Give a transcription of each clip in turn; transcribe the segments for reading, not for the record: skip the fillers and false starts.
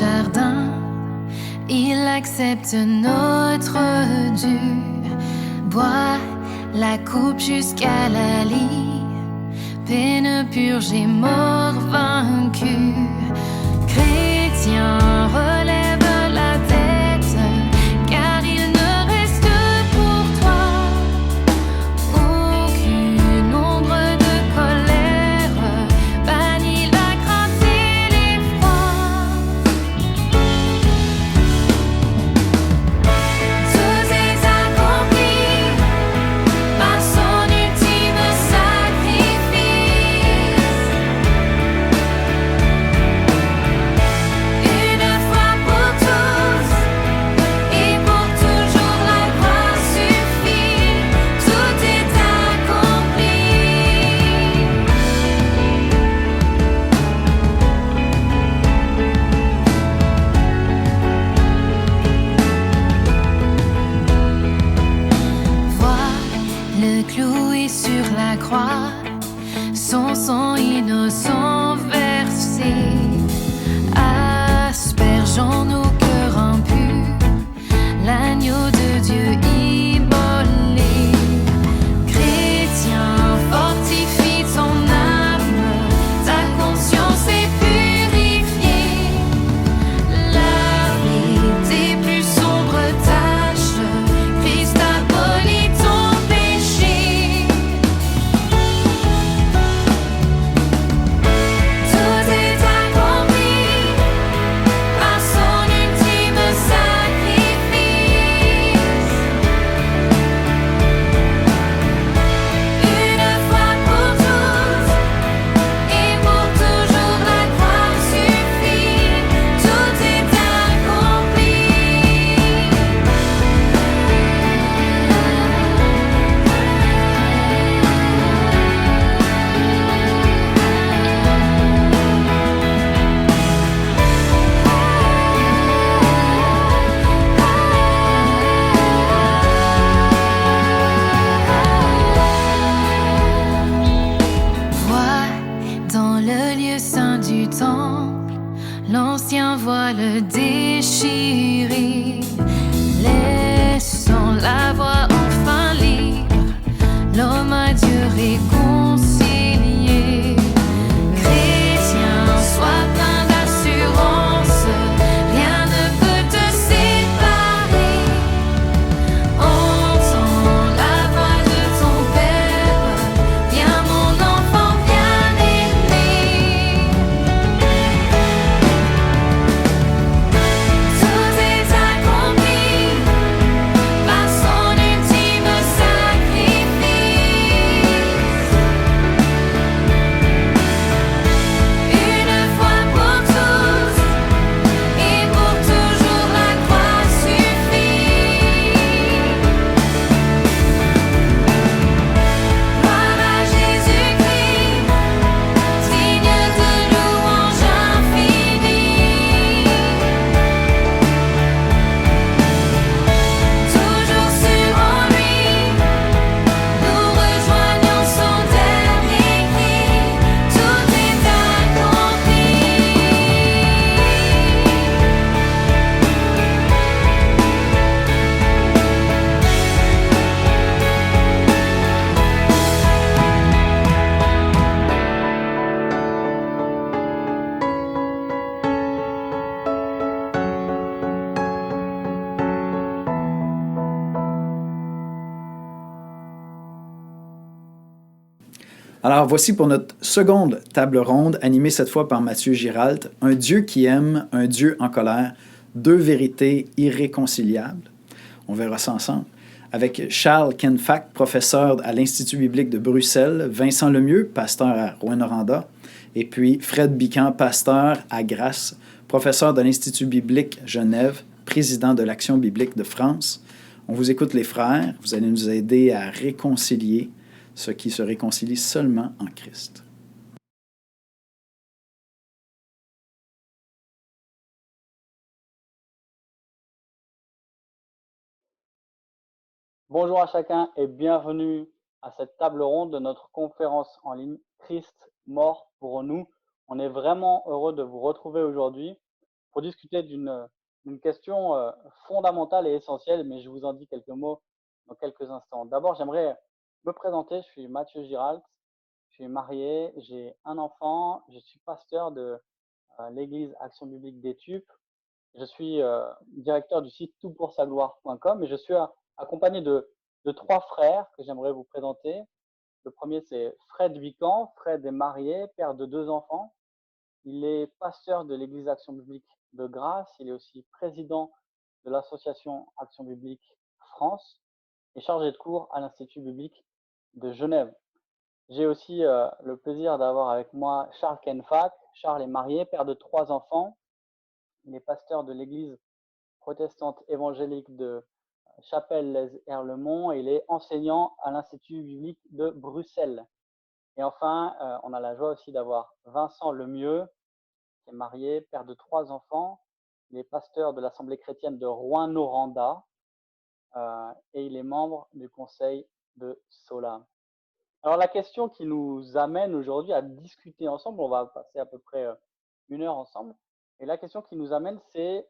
jardin, il accepte notre dû, boit la coupe jusqu'à la lie, peine purgée, mort vaincue. Chrétien, relève la tête, car il ne reste pour toi aucune ombre de colère, bannis la crainte et l'effroi. Tout est accompli par son ultime sacrifice. Une fois pour tous et pour toujours la croix suffit. Tout est accompli. Vois le cloué sur la croix, son sang innocent versé, aspergeant nos cœurs impurs, l'agneau de Dieu immolé. Chrétien, fortifie ton âme, ta conscience est purifiée, lavée tes plus sombres taches, Christ abolit ton péché. Tout est accompli par son ultime sacrifice. Une fois pour tous et pour toujours la croix suffit. Tout est accompli. Vois dans le lieu saint du temple l'ancien voile déchiré, laissant la voie enfin libre, l'homme à Dieu réconcilié. Chrétien, sois plein d'assurance, rien ne peut te séparer. Entends la voix de ton Père, viens mon enfant bien-aimé. Tout est accompli par son ultime sacrifice. Une fois pour tous et pour toujours la croix suffit. Gloire à Jésus-Christ, digne de louange infinie. Toujours sûr en lui, nous rejoignons son dernier cri. Tout est accompli. Alors voici pour notre seconde table ronde, animée cette fois par Mathieu Giralt, un Dieu qui aime, un Dieu en colère, deux vérités irréconciliables. On verra ça ensemble. Avec Charles Kenfack, professeur à l'Institut biblique de Bruxelles, Vincent Lemieux, pasteur à Rouyn-Noranda, et puis Fred Bican, pasteur à Grasse, professeur de l'Institut biblique Genève, président de l'Action biblique de France. On vous écoute les frères, vous allez nous aider à réconcilier ce qui se réconcilie seulement en Christ. Bonjour à chacun et bienvenue à cette table ronde de notre conférence en ligne Christ mort pour nous. On est vraiment heureux de vous retrouver aujourd'hui. pour discuter d'une question fondamentale et essentielle, mais je vous en dis quelques mots dans quelques instants. D'abord, j'aimerais me présenter. Je suis Mathieu Giralt, je suis marié, j'ai un enfant, je suis pasteur de l'Église Action Biblique d'Étup. Je suis directeur du site toutpoursagloire.com et je suis accompagné de trois frères que j'aimerais vous présenter. Le premier, c'est Fred Vican. Fred est marié, père de deux enfants. Il est pasteur de l'Église Action Biblique de Grasse. Il est aussi président de l'association Action Biblique France et chargé de cours à l'Institut biblique de Genève. J'ai aussi le plaisir d'avoir avec moi Charles Kenfack. Charles est marié, père de trois enfants. Il est pasteur de l'Église protestante évangélique de Chapelle-lez-Erlemont et il est enseignant à l'Institut biblique de Bruxelles. Et enfin, on a la joie aussi d'avoir Vincent Lemieux, qui est marié, père de trois enfants. Il est pasteur de l'Assemblée chrétienne de Rouen-Noranda et il est membre du conseil de Sola. Alors la question qui nous amène aujourd'hui à discuter ensemble, on va passer à peu près 1 heure ensemble, et la question qui nous amène, c'est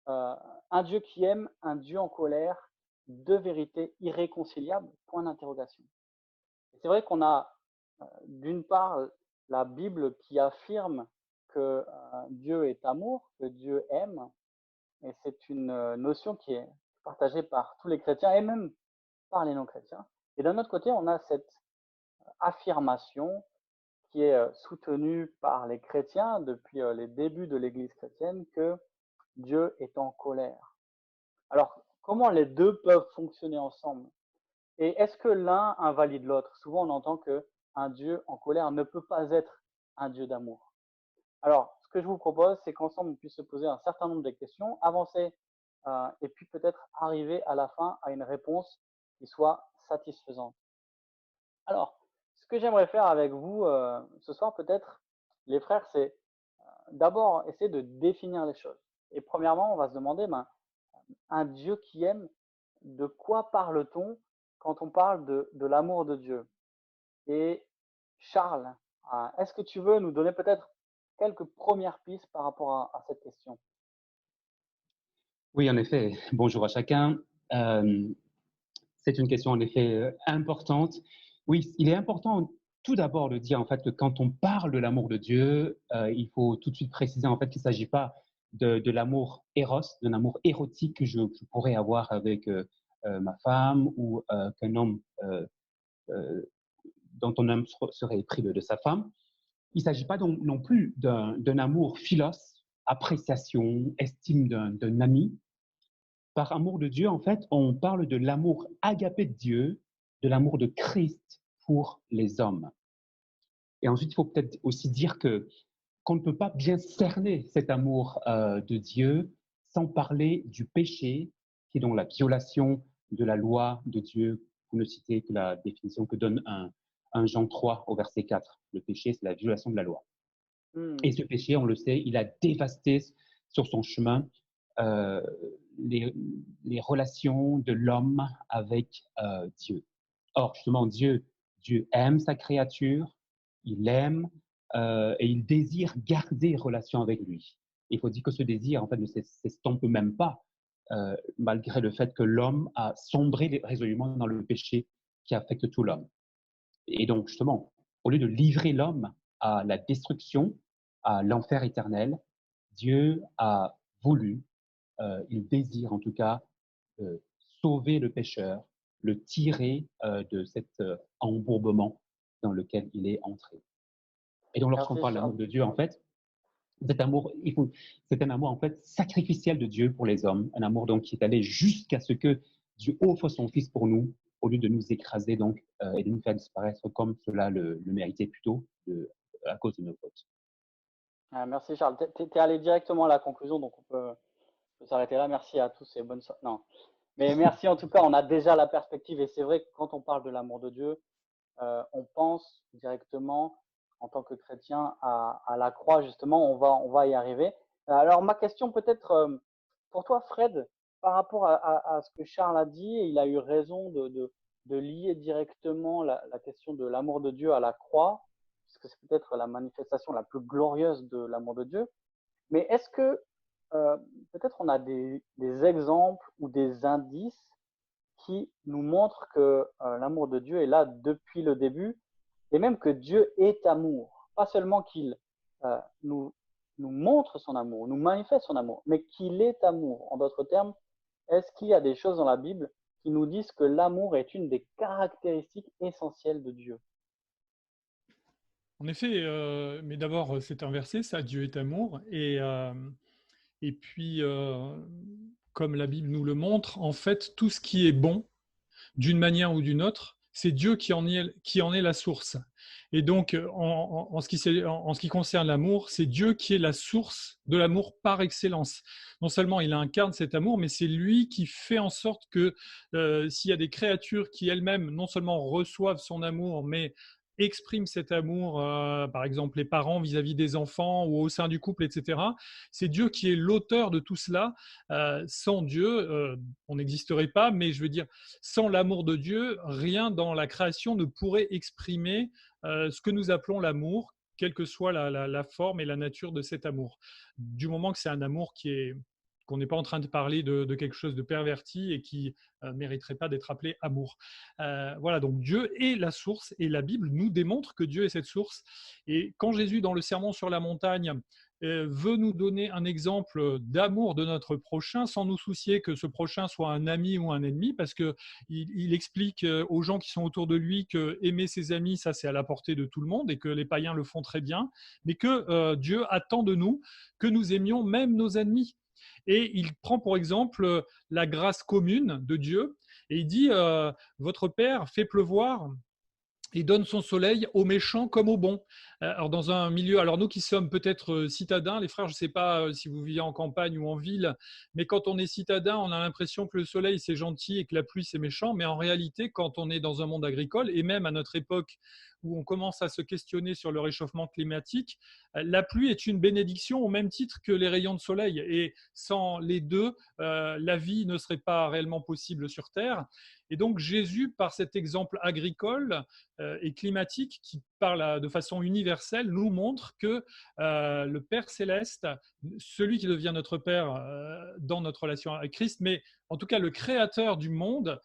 un Dieu qui aime, un Dieu en colère, deux vérités irréconciliables, point d'interrogation. C'est vrai qu'on a d'une part la Bible qui affirme que Dieu est amour, que Dieu aime, et c'est une notion qui est partagée par tous les chrétiens et même par les non-chrétiens. Et d'un autre côté, on a cette affirmation qui est soutenue par les chrétiens depuis les débuts de l'Église chrétienne que Dieu est en colère. Alors, comment les deux peuvent fonctionner ensemble? Et est-ce que l'un invalide l'autre? Souvent, on entend qu'un Dieu en colère ne peut pas être un Dieu d'amour. Alors, ce que je vous propose, c'est qu'ensemble, on puisse se poser un certain nombre de questions, avancer et puis peut-être arriver à la fin à une réponse qui soit satisfaisante. Alors, ce que j'aimerais faire avec vous ce soir, peut-être, les frères, c'est d'abord essayer de définir les choses. Et premièrement, on va se demander, un Dieu qui aime, de quoi parle-t-on quand on parle de l'amour de Dieu? Et Charles, est-ce que tu veux nous donner peut-être quelques premières pistes par rapport à cette question? Oui, en effet. Bonjour à chacun. C'est une question en effet importante. Oui, il est important tout d'abord de dire en fait que quand on parle de l'amour de Dieu, il faut tout de suite préciser en fait qu'il ne s'agit pas de l'amour éros, d'un amour érotique que je pourrais avoir avec ma femme ou qu'un homme euh, dont un homme serait épris de sa femme. Il ne s'agit pas donc non plus d'un amour philos, appréciation, estime d'un ami. Par amour de Dieu, en fait, on parle de l'amour agapé de Dieu, de l'amour de Christ pour les hommes. Et ensuite, il faut peut-être aussi dire qu'on ne peut pas bien cerner cet amour de Dieu sans parler du péché, qui est donc la violation de la loi de Dieu. Vous ne citez que la définition que donne 1 Jean 3 au verset 4. Le péché, c'est la violation de la loi. Et ce péché, on le sait, il a dévasté sur son chemin euh, les relations de l'homme avec Dieu. Or, justement, Dieu aime sa créature, il aime et il désire garder relation avec lui. Il faut dire que ce désir, en fait, ne s'estompe même pas, malgré le fait que l'homme a sombré résolument dans le péché qui affecte tout l'homme. Et donc, justement, au lieu de livrer l'homme à la destruction, à l'enfer éternel, Dieu a voulu, il désire en tout cas, sauver le pécheur, le tirer de cet embourbement dans lequel il est entré. Et donc, lorsqu'on Merci parle Charles. d'amour de Dieu, en fait, cet amour, c'est un amour en fait sacrificiel de Dieu pour les hommes, un amour donc qui est allé jusqu'à ce que Dieu offre son Fils pour nous, au lieu de nous écraser donc et de nous faire disparaître comme cela le méritait plutôt à cause de nos fautes. Merci Charles. Tu es allé directement à la conclusion, donc on peut s'arrêter là. Merci à tous et non. Mais merci en tout cas, on a déjà la perspective et c'est vrai que quand on parle de l'amour de Dieu, on pense directement en tant que chrétien à la croix, justement, on va y arriver. Alors ma question peut-être pour toi Fred, par rapport à ce que Charles a dit, et il a eu raison de lier directement la question de l'amour de Dieu à la croix, puisque c'est peut-être la manifestation la plus glorieuse de l'amour de Dieu. Mais est-ce que peut-être on a des exemples ou des indices qui nous montrent que l'amour de Dieu est là depuis le début et même que Dieu est amour. Pas seulement qu'il euh, nous, nous montre son amour, nous manifeste son amour, mais qu'il est amour. En d'autres termes, est-ce qu'il y a des choses dans la Bible qui nous disent que l'amour est une des caractéristiques essentielles de Dieu? En effet, mais d'abord, c'est inversé, ça, Dieu est amour. Et puis, comme la Bible nous le montre, en fait, tout ce qui est bon, d'une manière ou d'une autre, c'est Dieu qui en est la source. Et donc, en ce qui concerne l'amour, c'est Dieu qui est la source de l'amour par excellence. Non seulement il incarne cet amour, mais c'est lui qui fait en sorte que s'il y a des créatures qui elles-mêmes non seulement reçoivent son amour, mais expriment cet amour, par exemple les parents vis-à-vis des enfants ou au sein du couple, etc. C'est Dieu qui est l'auteur de tout cela. Sans Dieu, on n'existerait pas, mais je veux dire, sans l'amour de Dieu, rien dans la création ne pourrait exprimer ce que nous appelons l'amour, quelle que soit la forme et la nature de cet amour. Du moment que c'est un amour qu'on n'est pas en train de parler de quelque chose de perverti et qui mériterait pas d'être appelé amour. Voilà, donc Dieu est la source et la Bible nous démontre que Dieu est cette source. Et quand Jésus, dans le Sermon sur la montagne, veut nous donner un exemple d'amour de notre prochain sans nous soucier que ce prochain soit un ami ou un ennemi, parce qu'il explique aux gens qui sont autour de lui que aimer ses amis, ça c'est à la portée de tout le monde et que les païens le font très bien, mais que Dieu attend de nous que nous aimions même nos ennemis. Et il prend pour exemple la grâce commune de Dieu et il dit votre Père fait pleuvoir et donne son soleil aux méchants comme aux bons. Alors dans un milieu, alors nous qui sommes peut-être citadins, les frères, je ne sais pas si vous vivez en campagne ou en ville, mais quand on est citadin, on a l'impression que le soleil c'est gentil et que la pluie c'est méchant, mais en réalité, quand on est dans un monde agricole, et même à notre époque où on commence à se questionner sur le réchauffement climatique, la pluie est une bénédiction au même titre que les rayons de soleil, et sans les deux, la vie ne serait pas réellement possible sur Terre. Et donc Jésus, par cet exemple agricole et climatique qui parle de façon universelle, nous montre que le Père céleste, celui qui devient notre Père dans notre relation avec Christ, mais en tout cas le Créateur du monde,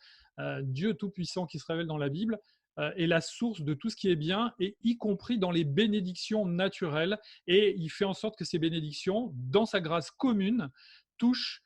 Dieu Tout-Puissant qui se révèle dans la Bible, est la source de tout ce qui est bien, et y compris dans les bénédictions naturelles. Et il fait en sorte que ces bénédictions, dans sa grâce commune, touchent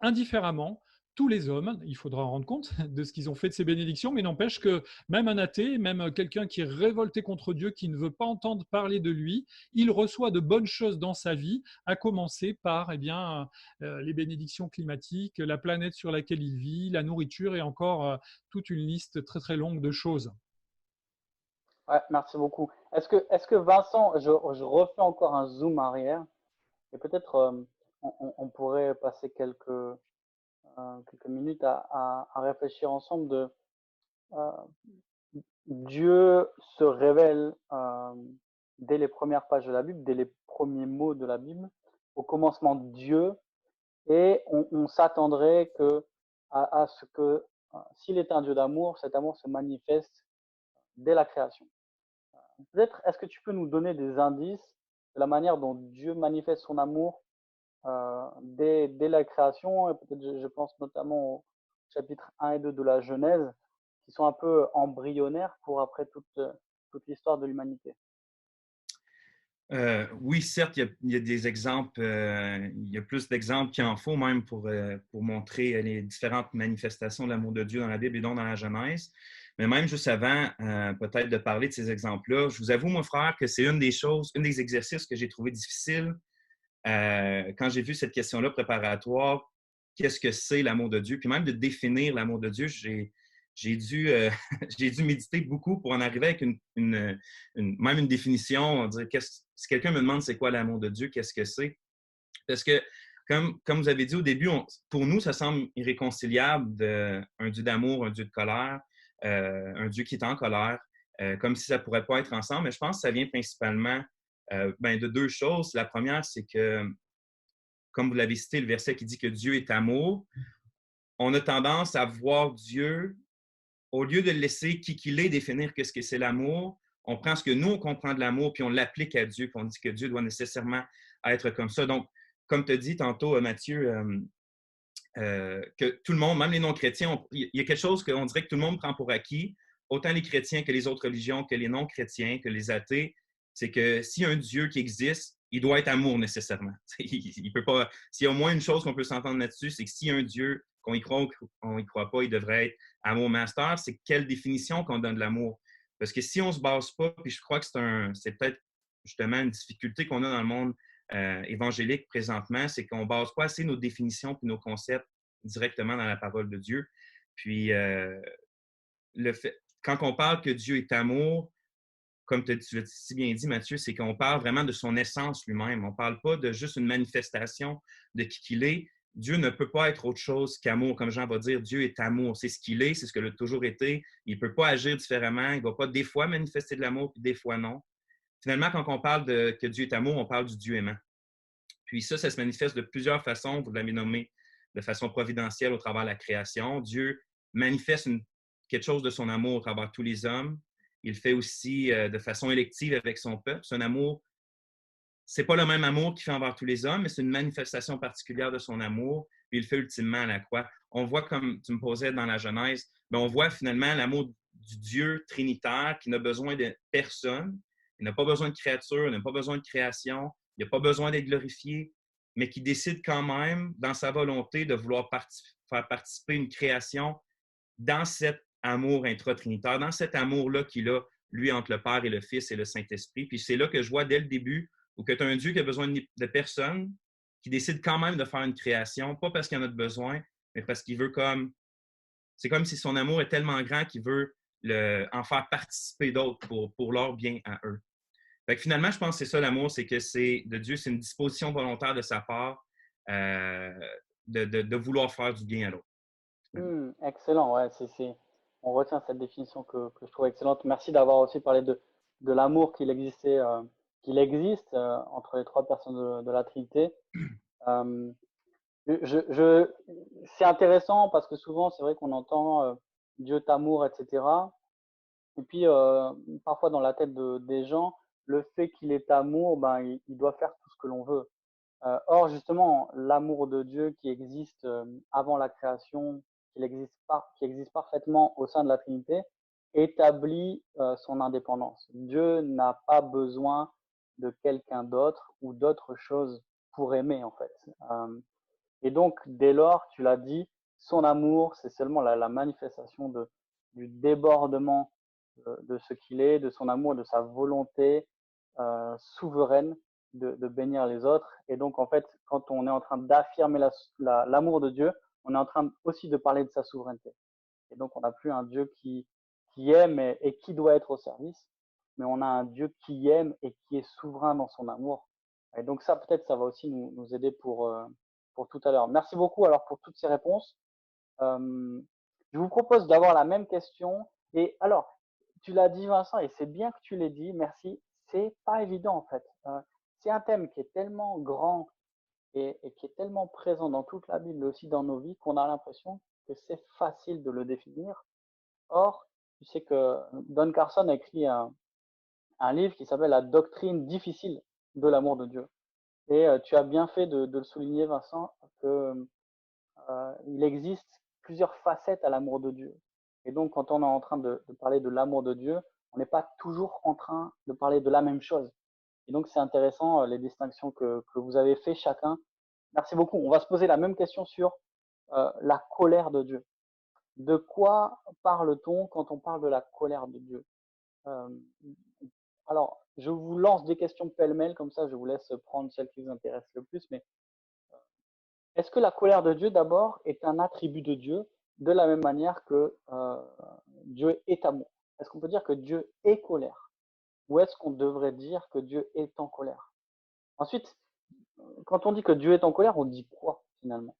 indifféremment tous les hommes. Il faudra rendre compte de ce qu'ils ont fait de ces bénédictions, mais n'empêche que même un athée, même quelqu'un qui est révolté contre Dieu, qui ne veut pas entendre parler de lui, il reçoit de bonnes choses dans sa vie, à commencer par les bénédictions climatiques, la planète sur laquelle il vit, la nourriture et encore toute une liste très très longue de choses. Ouais, merci beaucoup. Est-ce que Vincent, je refais encore un zoom arrière et peut-être on pourrait passer quelques minutes à réfléchir ensemble de euh, Dieu se révèle dès les premières pages de la Bible, dès les premiers mots de la Bible, au commencement de Dieu, et on s'attendrait à ce que s'il est un Dieu d'amour, cet amour se manifeste dès la création. Peut-être, est-ce que tu peux nous donner des indices de la manière dont Dieu manifeste son amour dès la création, et peut-être je pense notamment au chapitre 1 et 2 de la Genèse, qui sont un peu embryonnaires pour après toute l'histoire de l'humanité. Oui, certes, il y a des exemples, il y a plus d'exemples qu'il en faut même pour montrer les différentes manifestations de l'amour de Dieu dans la Bible et donc dans la Genèse. Mais même juste avant, peut-être de parler de ces exemples-là, je vous avoue, mon frère, que c'est une des exercices que j'ai trouvé difficile quand j'ai vu cette question-là préparatoire. Qu'est-ce que c'est l'amour de Dieu? Puis même de définir l'amour de Dieu, j'ai dû méditer beaucoup pour en arriver avec même une définition. Dire, si quelqu'un me demande c'est quoi l'amour de Dieu, qu'est-ce que c'est? Parce que, comme vous avez dit au début, pour nous, ça semble irréconciliable un Dieu d'amour, un Dieu de colère, un Dieu qui est en colère, comme si ça ne pourrait pas être ensemble. Mais je pense que ça vient principalement de deux choses. La première, c'est que, comme vous l'avez cité, le verset qui dit que Dieu est amour, on a tendance à voir Dieu, au lieu de le laisser qui qu'il est définir qu'est-ce que c'est l'amour, on prend ce que nous, on comprend de l'amour, puis on l'applique à Dieu, puis on dit que Dieu doit nécessairement être comme ça. Donc, comme tu as dit tantôt, Mathieu, que tout le monde, même les non-chrétiens, il y a quelque chose qu'on dirait que tout le monde prend pour acquis, autant les chrétiens que les autres religions, que les non-chrétiens, que les athées, c'est que s'il y a un Dieu qui existe, il doit être amour nécessairement. Il peut pas. S'il y a au moins une chose qu'on peut s'entendre là-dessus, c'est que s'il y a un Dieu, qu'on y croit ou qu'on y croit pas, il devrait être amour master. C'est quelle définition qu'on donne de l'amour? Parce que si on se base pas, puis je crois que c'est peut-être justement une difficulté qu'on a dans le monde évangélique présentement, c'est qu'on ne base pas assez nos définitions et nos concepts directement dans la parole de Dieu. Puis, quand on parle que Dieu est amour, comme tu l'as si bien dit, Mathieu, c'est qu'on parle vraiment de son essence lui-même. On ne parle pas de juste une manifestation de qui il est. Dieu ne peut pas être autre chose qu'amour. Comme Jean va dire, Dieu est amour. C'est ce qu'il est, c'est ce qu'il a toujours été. Il ne peut pas agir différemment. Il ne va pas des fois manifester de l'amour, puis des fois non. Finalement, quand on parle que Dieu est amour, on parle du Dieu aimant. Puis ça se manifeste de plusieurs façons. Vous l'avez nommé de façon providentielle au travers de la création. Dieu manifeste quelque chose de son amour au travers de tous les hommes. Il le fait aussi de façon élective avec son peuple. C'est un amour, c'est pas le même amour qu'il fait envers tous les hommes, mais c'est une manifestation particulière de son amour. Puis il le fait ultimement à la croix. On voit, comme tu me posais dans la Genèse, on voit finalement l'amour du Dieu trinitaire qui n'a besoin de personne. Il n'a pas besoin de créature, il n'a pas besoin de création, il n'a pas besoin d'être glorifié, mais qui décide quand même, dans sa volonté, de vouloir faire participer une création dans cet amour intra-trinitaire, dans cet amour-là qu'il a, lui, entre le Père et le Fils et le Saint-Esprit. Puis c'est là que je vois dès le début où tu as un Dieu qui a besoin de personne, qui décide quand même de faire une création, pas parce qu'il en a besoin, mais parce qu'il veut comme... C'est comme si son amour est tellement grand qu'il veut en faire participer d'autres pour leur bien à eux. Fait que finalement, je pense que c'est ça l'amour, c'est que c'est de Dieu, c'est une disposition volontaire de sa part de vouloir faire du bien à l'autre. Excellent, ouais, on retient cette définition que je trouve excellente. Merci d'avoir aussi parlé de l'amour qu'il existe entre les trois personnes de la Trinité. Euh, c'est intéressant parce que souvent, c'est vrai qu'on entend Dieu t'amour, etc. Et puis, parfois dans la tête des gens, le fait qu'il est amour, ben, il doit faire tout ce que l'on veut. Or, justement, l'amour de Dieu qui existe avant la création, qui existe parfaitement au sein de la Trinité, établit son indépendance. Dieu n'a pas besoin de quelqu'un d'autre ou d'autre chose pour aimer, en fait. Et donc, dès lors, tu l'as dit, son amour, c'est seulement la manifestation du débordement de ce qu'il est, de son amour, de sa volonté souveraine de bénir les autres. Et donc, en fait, quand on est en train d'affirmer l'amour de Dieu, on est en train aussi de parler de sa souveraineté. Et donc, on n'a plus un Dieu qui aime et qui doit être au service, mais on a un Dieu qui aime et qui est souverain dans son amour. Et donc ça, peut-être, ça va aussi nous aider pour tout à l'heure. Merci beaucoup alors pour toutes ces réponses. Je vous propose d'avoir la même question. Et alors, tu l'as dit, Vincent, et c'est bien que tu l'aies dit, merci. C'est pas évident en fait. C'est un thème qui est tellement grand et qui est tellement présent dans toute la Bible, mais aussi dans nos vies, qu'on a l'impression que c'est facile de le définir. Or, tu sais que Don Carson a écrit un livre qui s'appelle La doctrine difficile de l'amour de Dieu. Et tu as bien fait de le souligner, Vincent, qu'il existe plusieurs facettes à l'amour de Dieu. Et donc, quand on est en train de parler de l'amour de Dieu, on n'est pas toujours en train de parler de la même chose. Et donc, c'est intéressant les distinctions que vous avez fait chacun. Merci beaucoup. On va se poser la même question sur la colère de Dieu. De quoi parle-t-on quand on parle de la colère de Dieu? Alors, je vous lance des questions pêle-mêle, comme ça je vous laisse prendre celles qui vous intéressent le plus. Mais est-ce que la colère de Dieu, d'abord, est un attribut de Dieu de la même manière que Dieu est amour? Est-ce qu'on peut dire que Dieu est colère? Ou est-ce qu'on devrait dire que Dieu est en colère? Ensuite, quand on dit que Dieu est en colère, on dit quoi finalement?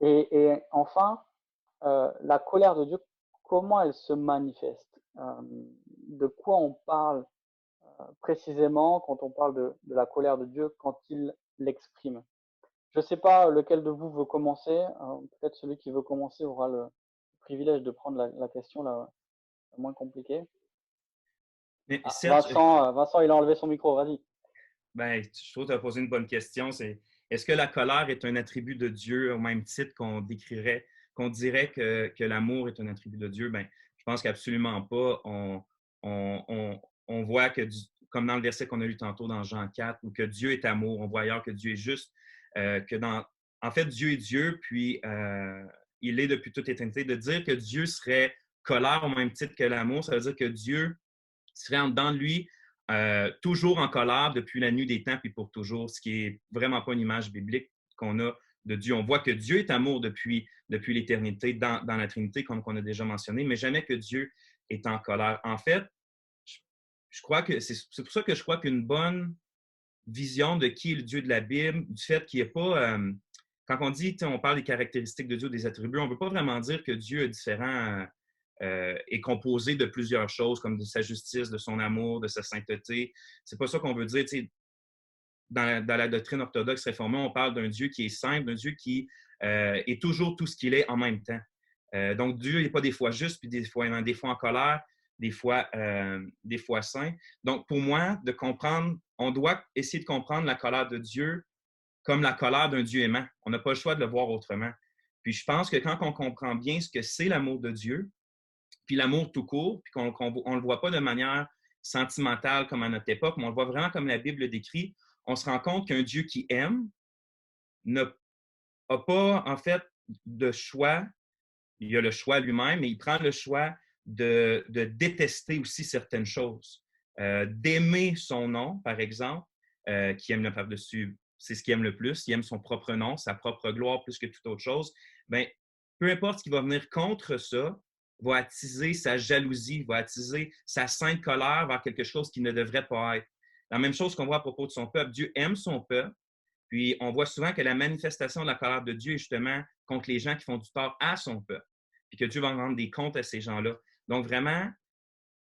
Et enfin, la colère de Dieu, comment elle se manifeste? De quoi on parle précisément quand on parle de la colère de Dieu, quand il l'exprime? Je ne sais pas lequel de vous veut commencer. Peut-être celui qui veut commencer aura le privilège de prendre la question la moins compliquée. Mais Serge, Vincent, il a enlevé son micro, vas-y. Ben, je trouve que tu as posé une bonne question. Est-ce que la colère est un attribut de Dieu au même titre qu'on dirait que l'amour est un attribut de Dieu? Ben, je pense qu'absolument pas. On voit que, comme dans le verset qu'on a lu tantôt dans Jean 4, où que Dieu est amour, on voit ailleurs que Dieu est juste, en fait, Dieu est Dieu, puis il est depuis toute éternité. De dire que Dieu serait colère au même titre que l'amour, ça veut dire que Dieu serait en dedans de lui toujours en colère depuis la nuit des temps puis pour toujours, ce qui est vraiment pas une image biblique qu'on a de Dieu. On voit que Dieu est amour depuis l'éternité dans la Trinité, comme on a déjà mentionné, mais jamais que Dieu est en colère. En fait, je crois que c'est pour ça que je crois qu'une bonne vision de qui est le Dieu de la Bible, du fait qu'il n'y a pas... quand on dit, on parle des caractéristiques de Dieu, des attributs, on ne veut pas vraiment dire que Dieu est différent... est composé de plusieurs choses, comme de sa justice, de son amour, de sa sainteté. C'est pas ça qu'on veut dire. Dans la doctrine orthodoxe réformée, on parle d'un Dieu qui est saint, d'un Dieu qui est toujours tout ce qu'il est en même temps. Donc, Dieu n'est pas des fois juste, puis des fois en colère, des fois saint. Donc, pour moi, de comprendre, on doit essayer de comprendre la colère de Dieu comme la colère d'un Dieu aimant. On n'a pas le choix de le voir autrement. Puis je pense que quand on comprend bien ce que c'est l'amour de Dieu, puis l'amour tout court, puis qu'on ne le voit pas de manière sentimentale comme à notre époque, mais on le voit vraiment comme la Bible le décrit, on se rend compte qu'un Dieu qui aime n'a pas, en fait, de choix. Il a le choix lui-même, mais il prend le choix de détester aussi certaines choses. D'aimer son nom, par exemple, qui aime le par-dessus, c'est ce qu'il aime le plus, il aime son propre nom, sa propre gloire plus que toute autre chose. Bien, peu importe ce qui va venir contre ça, va attiser sa jalousie, va attiser sa sainte colère vers quelque chose qui ne devrait pas être. La même chose qu'on voit à propos de son peuple. Dieu aime son peuple, puis on voit souvent que la manifestation de la colère de Dieu est justement contre les gens qui font du tort à son peuple, puis que Dieu va rendre des comptes à ces gens-là. Donc vraiment,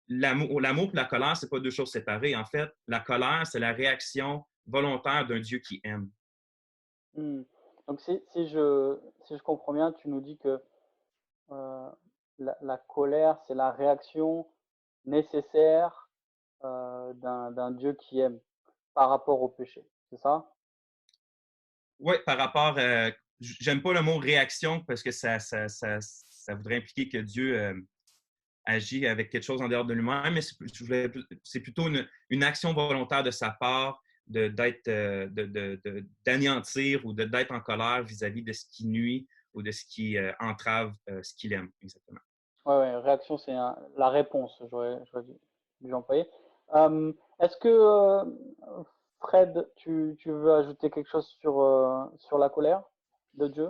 l'amour et la colère, ce n'est pas deux choses séparées. En fait, la colère, c'est la réaction volontaire d'un Dieu qui aime. Donc, si je comprends bien, tu nous dis que la colère, c'est la réaction nécessaire d'un Dieu qui aime par rapport au péché. C'est ça? Oui, par rapport j'aime pas le mot réaction parce que ça voudrait impliquer que Dieu agit avec quelque chose en dehors de lui-même, mais c'est plutôt une action volontaire de sa part d'anéantir ou d'être en colère vis-à-vis de ce qui nuit ou de ce qui entrave ce qu'il aime, exactement. Ouais, réaction, c'est la réponse, j'aurais dû employer. Est-ce que, Fred, tu veux ajouter quelque chose sur la colère de Dieu?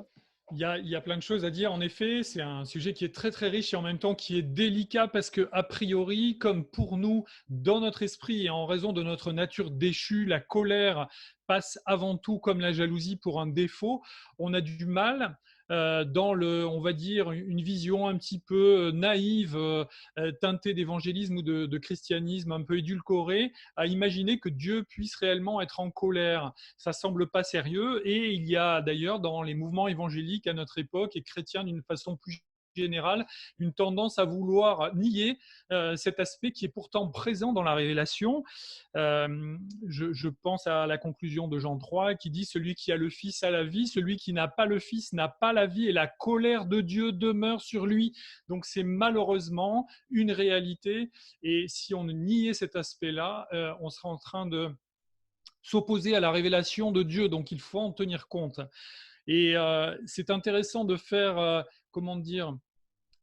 Il y a plein de choses à dire. En effet, c'est un sujet qui est très très riche et en même temps qui est délicat parce que a priori, comme pour nous, dans notre esprit et en raison de notre nature déchue, la colère passe avant tout comme la jalousie pour un défaut. On a du mal dans on va dire, une vision un petit peu naïve, teintée d'évangélisme ou de christianisme un peu édulcoré, à imaginer que Dieu puisse réellement être en colère. Ça semble pas sérieux et il y a d'ailleurs dans les mouvements évangéliques à notre époque et chrétiens d'une façon plus générale, une tendance à vouloir nier cet aspect qui est pourtant présent dans la révélation. Je pense à la conclusion de Jean 3 qui dit « Celui qui a le Fils a la vie, celui qui n'a pas le Fils n'a pas la vie et la colère de Dieu demeure sur lui. » Donc c'est malheureusement une réalité et si on niait cet aspect-là, on serait en train de s'opposer à la révélation de Dieu, donc il faut en tenir compte. Et c'est intéressant de faire, comment dire,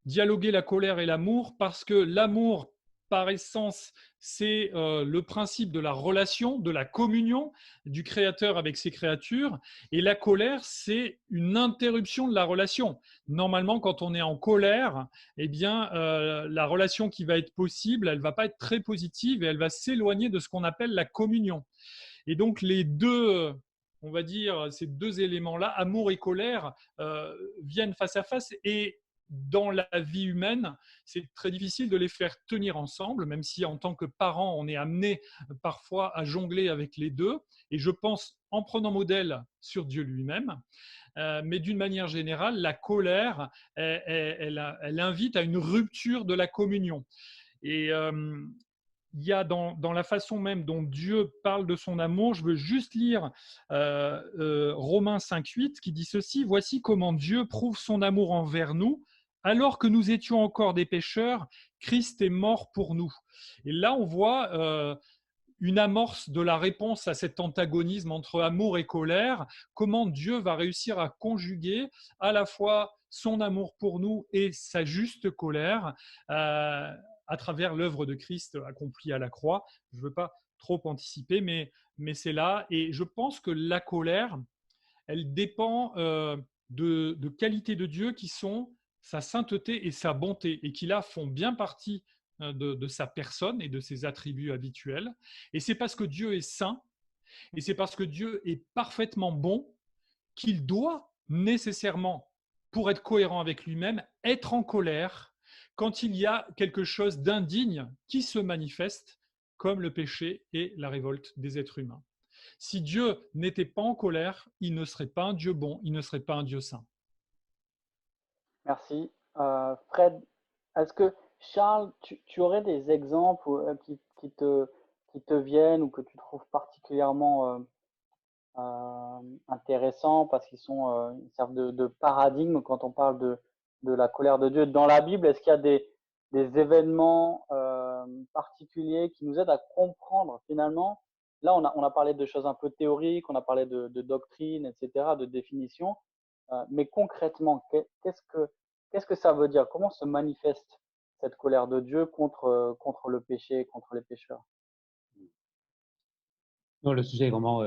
dialoguer la colère et l'amour, parce que l'amour, par essence, c'est le principe de la relation, de la communion du Créateur avec ses créatures, et la colère, c'est une interruption de la relation. Normalement, quand on est en colère, eh bien, la relation qui va être possible, elle ne va pas être très positive et elle va s'éloigner de ce qu'on appelle la communion. Et donc, les deux, on va dire, ces deux éléments-là, amour et colère, viennent face à face. Et dans la vie humaine, c'est très difficile de les faire tenir ensemble, même si en tant que parent, on est amené parfois à jongler avec les deux. Et je pense, en prenant modèle sur Dieu lui-même, mais d'une manière générale, la colère, elle invite à une rupture de la communion. Et il y a dans la façon même dont Dieu parle de son amour, je veux juste lire Romains 5,8 qui dit ceci: « Voici comment Dieu prouve son amour envers nous. Alors que nous étions encore des pécheurs, Christ est mort pour nous. » Et là, on voit une amorce de la réponse à cet antagonisme entre amour et colère, comment Dieu va réussir à conjuguer à la fois son amour pour nous et sa juste colère à travers l'œuvre de Christ accomplie à la croix. Je ne veux pas trop anticiper, mais c'est là. Et je pense que la colère, elle dépend de qualités de Dieu qui sont sa sainteté et sa bonté, et qui là font bien partie de sa personne et de ses attributs habituels. Et c'est parce que Dieu est saint, et c'est parce que Dieu est parfaitement bon, qu'il doit nécessairement, pour être cohérent avec lui-même, être en colère quand il y a quelque chose d'indigne qui se manifeste, comme le péché et la révolte des êtres humains. Si Dieu n'était pas en colère, il ne serait pas un Dieu bon, il ne serait pas un Dieu saint. Merci. Fred, est-ce que Charles, tu aurais des exemples qui te viennent ou que tu trouves particulièrement intéressants parce ils servent de paradigme quand on parle de la colère de Dieu dans la Bible? Est-ce qu'il y a des événements particuliers qui nous aident à comprendre finalement? Là, on a parlé de choses un peu théoriques, on a parlé de doctrine, etc., de définition. Mais concrètement, qu'est-ce que ça veut dire? Comment se manifeste cette colère de Dieu contre le péché, contre les pécheurs? Non, le sujet est vraiment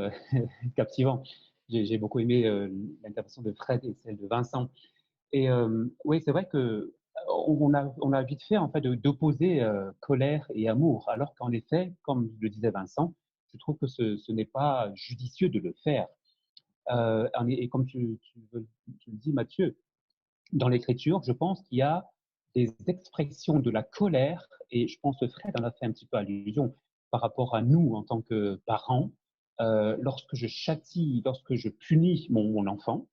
captivant. J'ai beaucoup aimé l'intervention de Fred et celle de Vincent. Et oui, c'est vrai que on a vite fait en fait d'opposer colère et amour, alors qu'en effet, comme le disait Vincent, je trouve que ce n'est pas judicieux de le faire. Et comme tu le dis, Mathieu, dans l'Écriture, je pense qu'il y a des expressions de la colère, et je pense que Fred en a fait un petit peu allusion par rapport à nous en tant que parents. Lorsque je châtie, lorsque je punis mon enfant,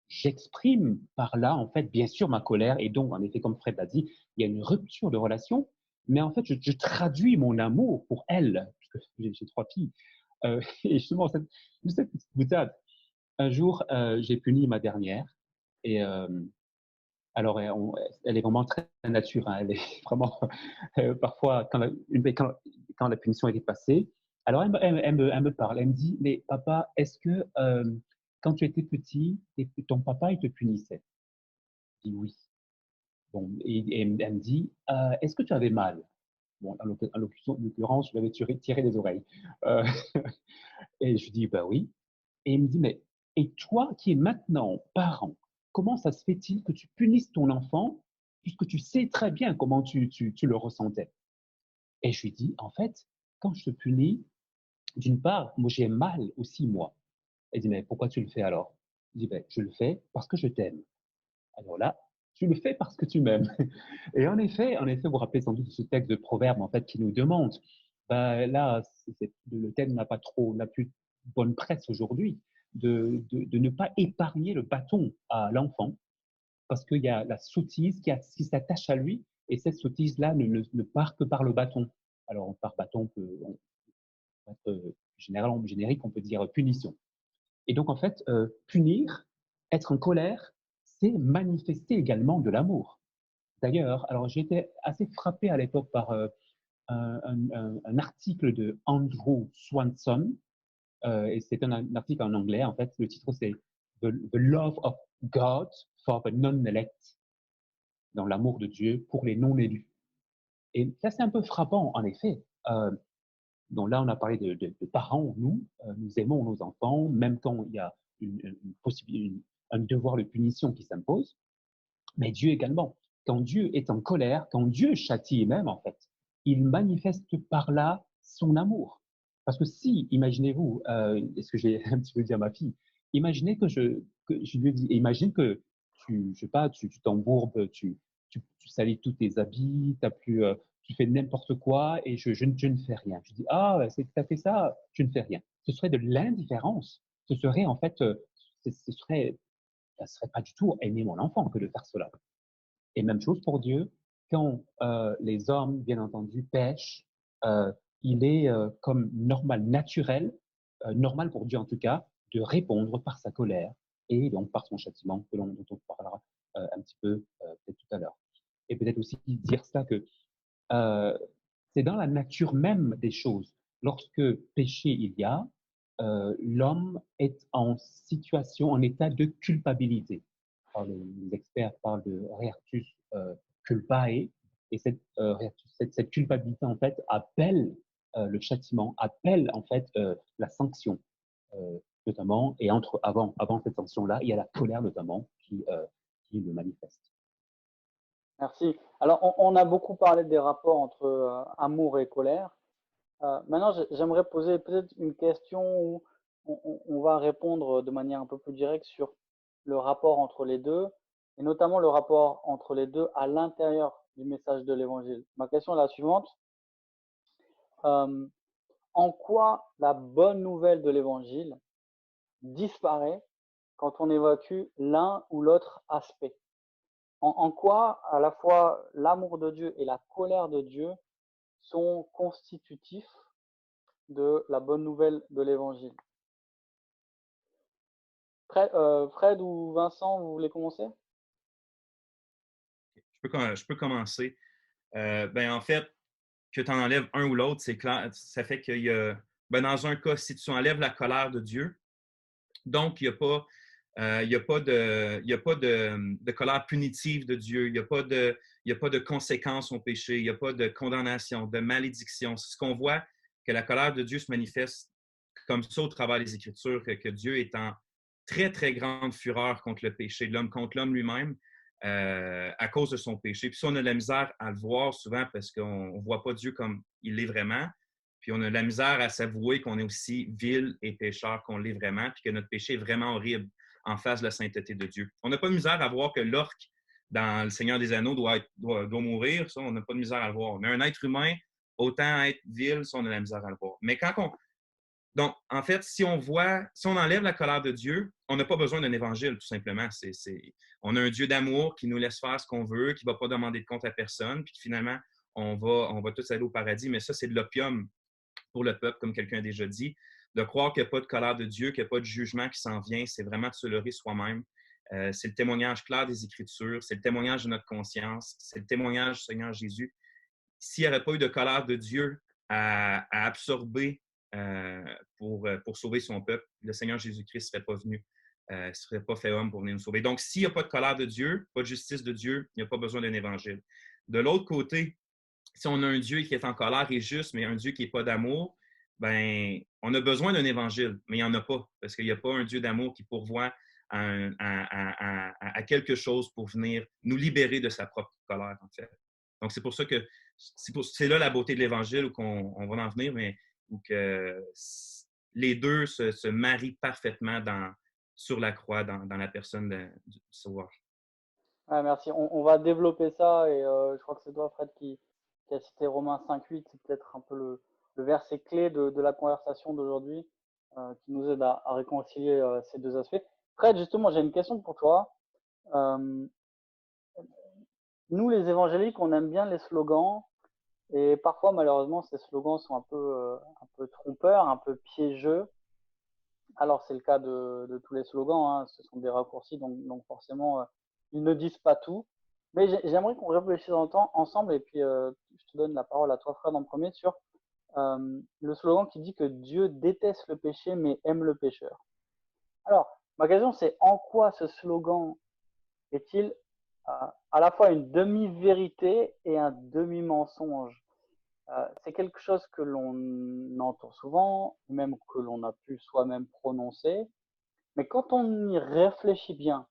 j'exprime par là, en fait, bien sûr, ma colère. Et donc, en effet, comme Fred l'a dit, il y a une rupture de relation. Mais en fait, je traduis mon amour pour elle, puisque j'ai 3 filles. Et justement, cette petite boutade, un jour, j'ai puni ma dernière. Et alors, elle est vraiment très nature. Hein, elle est vraiment, parfois, quand la punition est passée, alors elle me parle. Elle me dit, mais papa, est-ce que quand tu étais petit, ton papa, il te punissait? Je dis oui. Bon, et elle me dit, est-ce que tu avais mal? Bon, en l'occurrence, je lui avais tiré les oreilles. Euh, et je lui dis, bah oui. Et il me dit, mais et toi qui es maintenant parent, comment ça se fait-il que tu punisses ton enfant puisque tu sais très bien comment tu le ressentais? Et je lui dis, en fait, quand je te punis, d'une part, moi j'ai mal aussi, moi. Elle dit, mais pourquoi tu le fais alors? Je dis, ben, je le fais parce que je t'aime. Alors là, tu le fais parce que tu m'aimes. Et en effet, vous vous rappelez sans doute de ce texte de Proverbe en fait qui nous demande, ben là, le thème n'a plus bonne presse aujourd'hui, de ne pas épargner le bâton à l'enfant parce qu'il y a la sottise qui s'attache à lui et cette sottise-là ne part que par le bâton. Alors par bâton, générique, on peut dire punition. Et donc, en fait, punir, être en colère, c'est manifester également de l'amour. D'ailleurs, alors j'ai été assez frappé à l'époque par un article de Andrew Swanson, et c'est un article en anglais, en fait, le titre c'est The Love of God for the Non-Elect, dans l'amour de Dieu pour les non-élus. Et ça, c'est un peu frappant, en effet. Donc là, on a parlé de parents, nous aimons nos enfants, même quand il y a un devoir de punition qui s'impose, mais Dieu également. Quand Dieu est en colère, quand Dieu châtie même, en fait, il manifeste par là son amour. Parce que si, imaginez-vous, est-ce que j'ai un petit peu dit à ma fille, imaginez que je lui ai dit, imagine que je sais pas, tu t'embourbes, tu salis tous tes habits, tu fais n'importe quoi et je ne fais rien. Je dis, ah, c'est tu as fait ça, tu ne fais rien. Ce serait de l'indifférence. Ce serait en fait, ça serait pas du tout aimer mon enfant que de faire cela. Et même chose pour Dieu, quand les hommes, bien entendu, pêchent, il est comme normal, naturel, normal pour Dieu en tout cas, de répondre par sa colère et donc par son châtiment, dont on parlera un petit peu peut-être tout à l'heure. Et peut-être aussi dire ça que c'est dans la nature même des choses. Lorsque péché il y a, l'homme est en situation, en état de culpabilité. Alors, les experts parlent de reactus culpae, et cette culpabilité en fait appelle le châtiment, appelle en fait la sanction, notamment, et avant cette sanction-là, il y a la colère notamment qui le manifeste. Merci. Alors, on a beaucoup parlé des rapports entre amour et colère. Maintenant, j'aimerais poser peut-être une question où on va répondre de manière un peu plus directe sur le rapport entre les deux, et notamment le rapport entre les deux à l'intérieur du message de l'Évangile. Ma question est la suivante. En quoi la bonne nouvelle de l'Évangile disparaît quand on évacue l'un ou l'autre aspect? En quoi, à la fois, l'amour de Dieu et la colère de Dieu sont constitutifs de la bonne nouvelle de l'Évangile? Fred ou Vincent, vous voulez commencer? Je peux commencer. En fait, que tu en enlèves un ou l'autre, c'est clair, ça fait qu'il y a, dans un cas, si tu enlèves la colère de Dieu, donc il n'y a pas, de colère punitive de Dieu, il n'y a pas de conséquences au péché, il n'y a pas de condamnation, de malédiction. C'est ce qu'on voit, que la colère de Dieu se manifeste comme ça au travers des Écritures, que Dieu est en très, très grande fureur contre le péché de l'homme, contre l'homme lui-même, à cause de son péché. Puis ça, on a de la misère à le voir souvent parce qu'on ne voit pas Dieu comme il est vraiment. Puis on a de la misère à s'avouer qu'on est aussi vil et pécheur qu'on l'est vraiment, puis que notre péché est vraiment horrible en face de la sainteté de Dieu. On n'a pas de misère à voir que l'orque dans Le Seigneur des Anneaux doit mourir. Ça, on n'a pas de misère à le voir. Mais un être humain, autant être vil, ça, on a de la misère à le voir. Mais donc, en fait, si on enlève la colère de Dieu, on n'a pas besoin d'un évangile, tout simplement. On a un Dieu d'amour qui nous laisse faire ce qu'on veut, qui ne va pas demander de compte à personne, puis finalement, on va tous aller au paradis. Mais ça, c'est de l'opium pour le peuple, comme quelqu'un a déjà dit. De croire qu'il n'y a pas de colère de Dieu, qu'il n'y a pas de jugement qui s'en vient, c'est vraiment de se leurrer soi-même. C'est le témoignage clair des Écritures, c'est le témoignage de notre conscience, c'est le témoignage du Seigneur Jésus. S'il n'y avait pas eu de colère de Dieu à absorber pour sauver son peuple, le Seigneur Jésus-Christ ne serait pas venu, ne serait pas fait homme pour venir nous sauver. Donc, s'il n'y a pas de colère de Dieu, pas de justice de Dieu, il n'y a pas besoin d'un évangile. De l'autre côté, si on a un Dieu qui est en colère et juste, mais un Dieu qui n'est pas d'amour, on a besoin d'un évangile, mais il n'y en a pas, parce qu'il n'y a pas un Dieu d'amour qui pourvoit à quelque chose pour venir nous libérer de sa propre colère, en fait. Donc, c'est pour ça que c'est là la beauté de l'Évangile où on va en venir, mais où que les deux se marient parfaitement sur la croix, dans la personne du Sauveur. Ouais, merci. On va développer ça et je crois que c'est toi, Fred, qui a cité Romains 5,8. C'est peut-être un peu le verset clé de la conversation d'aujourd'hui qui nous aide à réconcilier ces deux aspects. Fred, justement, j'ai une question pour toi. Nous, les évangéliques, on aime bien les slogans et parfois, malheureusement, ces slogans sont un peu trompeurs, un peu piégeux. Alors, c'est le cas de tous les slogans, hein. Ce sont des raccourcis, donc forcément, ils ne disent pas tout. Mais j'aimerais qu'on réfléchisse ensemble, et puis je te donne la parole à toi, Fred, en premier, sur le slogan qui dit que Dieu déteste le péché, mais aime le pécheur. Alors, ma question, c'est en quoi ce slogan est-il à la fois une demi-vérité et un demi-mensonge? C'est quelque chose que l'on entend souvent, même que l'on a pu soi-même prononcer. Mais quand on y réfléchit bien,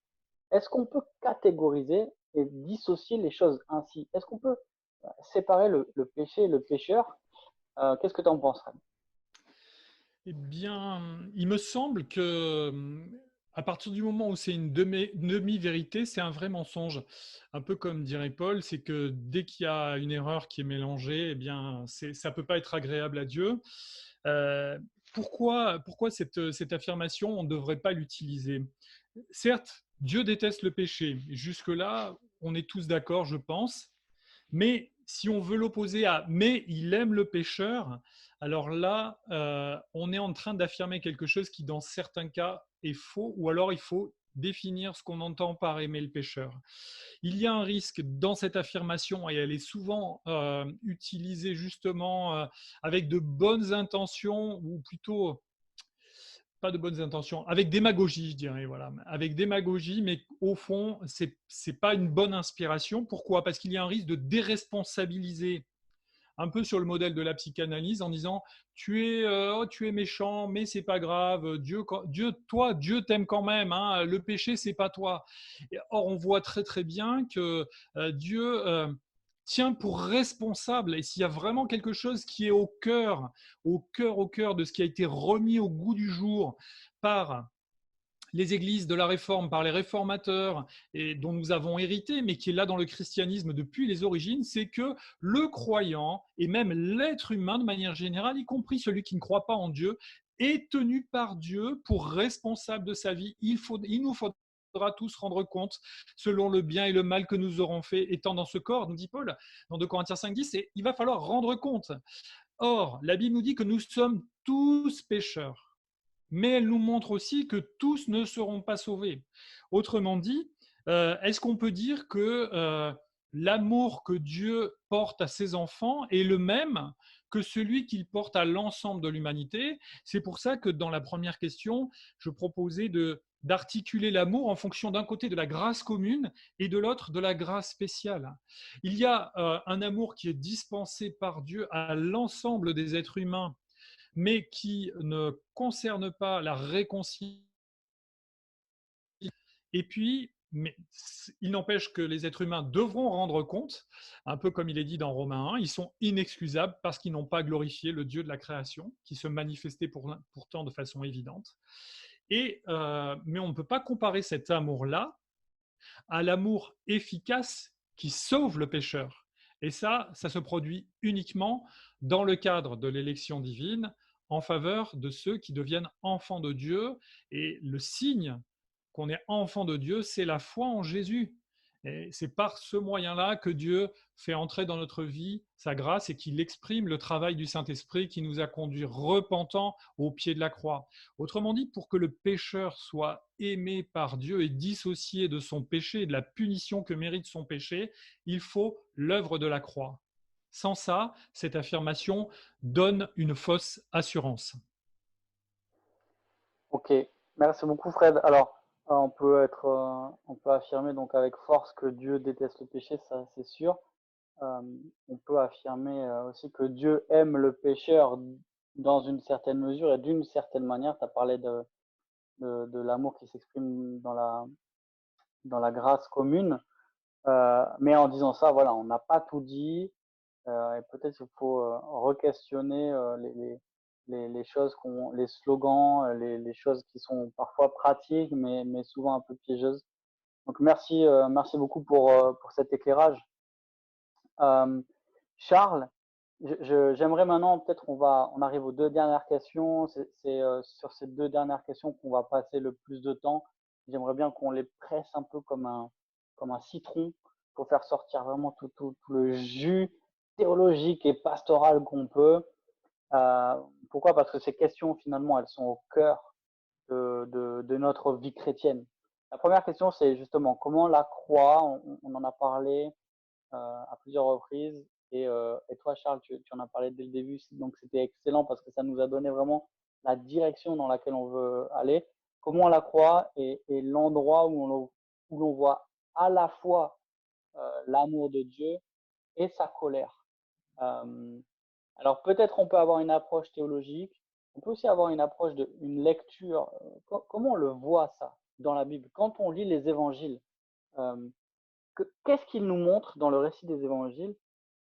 est-ce qu'on peut catégoriser et dissocier les choses ainsi? Est-ce qu'on peut séparer le péché et le pécheur? Qu'est-ce que tu en penses, Fred? Eh bien, il me semble que à partir du moment où c'est une demi-vérité, c'est un vrai mensonge. Un peu comme dirait Paul, c'est que dès qu'il y a une erreur qui est mélangée, eh bien, ça ne peut pas être agréable à Dieu. Pourquoi cette affirmation, on ne devrait pas l'utiliser? Certes, Dieu déteste le péché. Jusque-là, on est tous d'accord, je pense. Mais si on veut l'opposer à « mais il aime le pécheur », alors là, on est en train d'affirmer quelque chose qui, dans certains cas, est faux, ou alors il faut définir ce qu'on entend par aimer le pécheur. Il y a un risque dans cette affirmation, et elle est souvent utilisée justement avec de bonnes intentions, ou plutôt pas de bonnes intentions, avec démagogie, je dirais, voilà, avec démagogie, mais au fond, c'est pas une bonne inspiration. Pourquoi? Parce qu'il y a un risque de déresponsabiliser, un peu sur le modèle de la psychanalyse, en disant tu es méchant, mais c'est pas grave, Dieu t'aime quand même, hein, le péché c'est pas toi. Or, on voit très très bien que Dieu tient pour responsable, et s'il y a vraiment quelque chose qui est au cœur de ce qui a été remis au goût du jour par les églises de la Réforme, par les réformateurs, et dont nous avons hérité, mais qui est là dans le christianisme depuis les origines, c'est que le croyant, et même l'être humain de manière générale, y compris celui qui ne croit pas en Dieu, est tenu par Dieu pour responsable de sa vie. Il nous faudra tous rendre compte selon le bien et le mal que nous aurons fait étant dans ce corps, nous dit Paul dans 2 Corinthiens 5,10, et il va falloir rendre compte. Or, la Bible nous dit que nous sommes tous pécheurs, mais elle nous montre aussi que tous ne seront pas sauvés. Autrement dit, est-ce qu'on peut dire que l'amour que Dieu porte à ses enfants est le même que celui qu'il porte à l'ensemble de l'humanité? C'est pour ça que dans la première question, je proposais d'articuler l'amour en fonction d'un côté de la grâce commune et de l'autre de la grâce spéciale. Il y a un amour qui est dispensé par Dieu à l'ensemble des êtres humains, mais qui ne concerne pas la réconciliation. Et puis, mais il n'empêche que les êtres humains devront rendre compte, un peu comme il est dit dans Romains 1, ils sont inexcusables parce qu'ils n'ont pas glorifié le Dieu de la création, qui se manifestait pourtant de façon évidente. Mais on ne peut pas comparer cet amour-là à l'amour efficace qui sauve le pécheur. Et ça se produit uniquement dans le cadre de l'élection divine en faveur de ceux qui deviennent enfants de Dieu. Et le signe qu'on est enfant de Dieu, c'est la foi en Jésus. Et c'est par ce moyen-là que Dieu fait entrer dans notre vie sa grâce et qu'il exprime le travail du Saint-Esprit qui nous a conduits repentants au pied de la croix. Autrement dit, pour que le pécheur soit aimé par Dieu et dissocié de son péché et de la punition que mérite son péché, il faut l'œuvre de la croix. Sans ça, cette affirmation donne une fausse assurance. Ok, merci beaucoup Fred. Alors, on peut affirmer donc avec force que Dieu déteste le péché, ça c'est sûr. On peut affirmer aussi que Dieu aime le pécheur dans une certaine mesure et d'une certaine manière. Tu as parlé de l'amour qui s'exprime dans la grâce commune. Mais en disant ça, voilà, on n'a pas tout dit. Et peut-être qu'il faut re-questionner les choses, les slogans, les choses qui sont parfois pratiques, mais souvent un peu piégeuses. Donc merci beaucoup pour cet éclairage. Charles, j'aimerais maintenant, peut-être on arrive aux 2 dernières questions. C'est sur ces 2 dernières questions qu'on va passer le plus de temps. J'aimerais bien qu'on les presse un peu comme un citron pour faire sortir vraiment tout le jus théologique et pastoral qu'on peut. Pourquoi? Parce que ces questions, finalement, elles sont au cœur de notre vie chrétienne. La première question, c'est justement comment la croix, on en a parlé à plusieurs reprises, et toi, Charles, tu en as parlé dès le début, donc c'était excellent parce que ça nous a donné vraiment la direction dans laquelle on veut aller. Comment la croix est l'endroit où l'on voit à la fois l'amour de Dieu et sa colère. Alors peut-être on peut avoir une approche théologique, on peut aussi avoir une approche une lecture. Comment on le voit ça dans la Bible? Quand on lit les évangiles, qu'est-ce qu'il nous montre dans le récit des évangiles?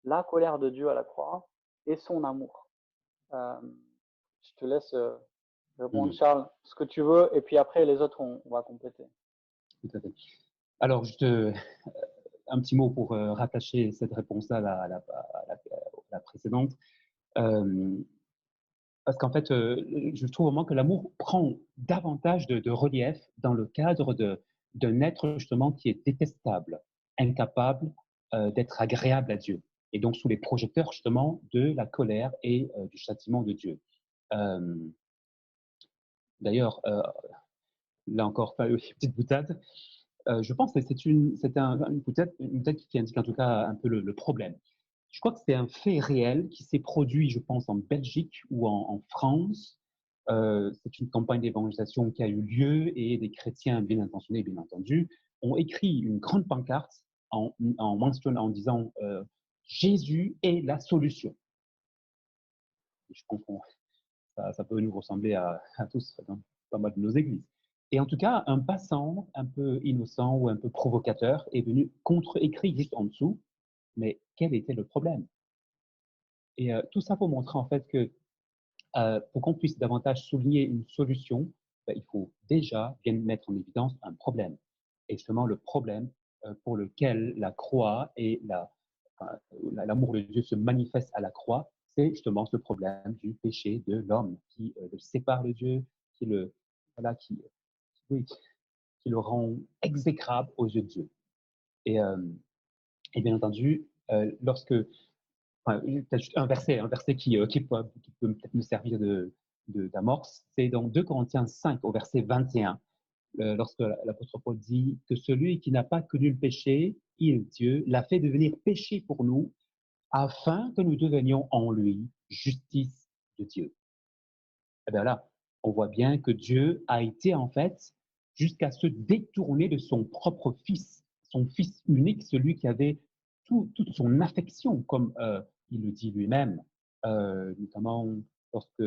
La colère de Dieu à la croix et son amour. Je te laisse répondre, Charles, ce que tu veux, et puis après les autres, on va compléter. Tout à fait. Alors, un petit mot pour rattacher cette réponse-là à la précédente. Parce qu'en fait, je trouve vraiment que l'amour prend davantage de relief dans le cadre d'un être justement qui est détestable, incapable d'être agréable à Dieu. et donc sous les projecteurs justement de la colère et du châtiment de Dieu. Euh, D'ailleurs, là encore, une petite boutade. Je pense que une boutade qui indique en tout cas un peu le problème. Je crois que c'est un fait réel qui s'est produit, je pense, en Belgique ou en France. C'est une campagne d'évangélisation qui a eu lieu et des chrétiens bien intentionnés, bien entendu, ont écrit une grande pancarte en disant Jésus est la solution. Et je pense que ça peut nous ressembler à tous dans pas mal de nos églises. Et en tout cas, un passant un peu innocent ou un peu provocateur est venu contre-écrit juste en dessous. Mais quel était le problème? Et tout ça pour montrer en fait que pour qu'on puisse davantage souligner une solution, il faut déjà bien mettre en évidence un problème. Et justement, le problème pour lequel la croix et l'amour de Dieu se manifeste à la croix, c'est justement ce problème du péché de l'homme qui le sépare de Dieu, qui le, voilà, oui, qui le rend exécrable aux yeux de Dieu. Et bien entendu, lorsque peut-être juste un verset qui peut peut-être nous servir d'amorce. C'est dans 2 Corinthiens 5 au verset 21, lorsque l'apôtre Paul dit que celui qui n'a pas connu le péché, il, Dieu, l'a fait devenir péché pour nous, afin que nous devenions en lui justice de Dieu. Et bien là, on voit bien que Dieu a été en fait jusqu'à se détourner de son propre fils, son fils unique, celui qui avait toute son affection, comme il le dit lui-même, notamment lorsque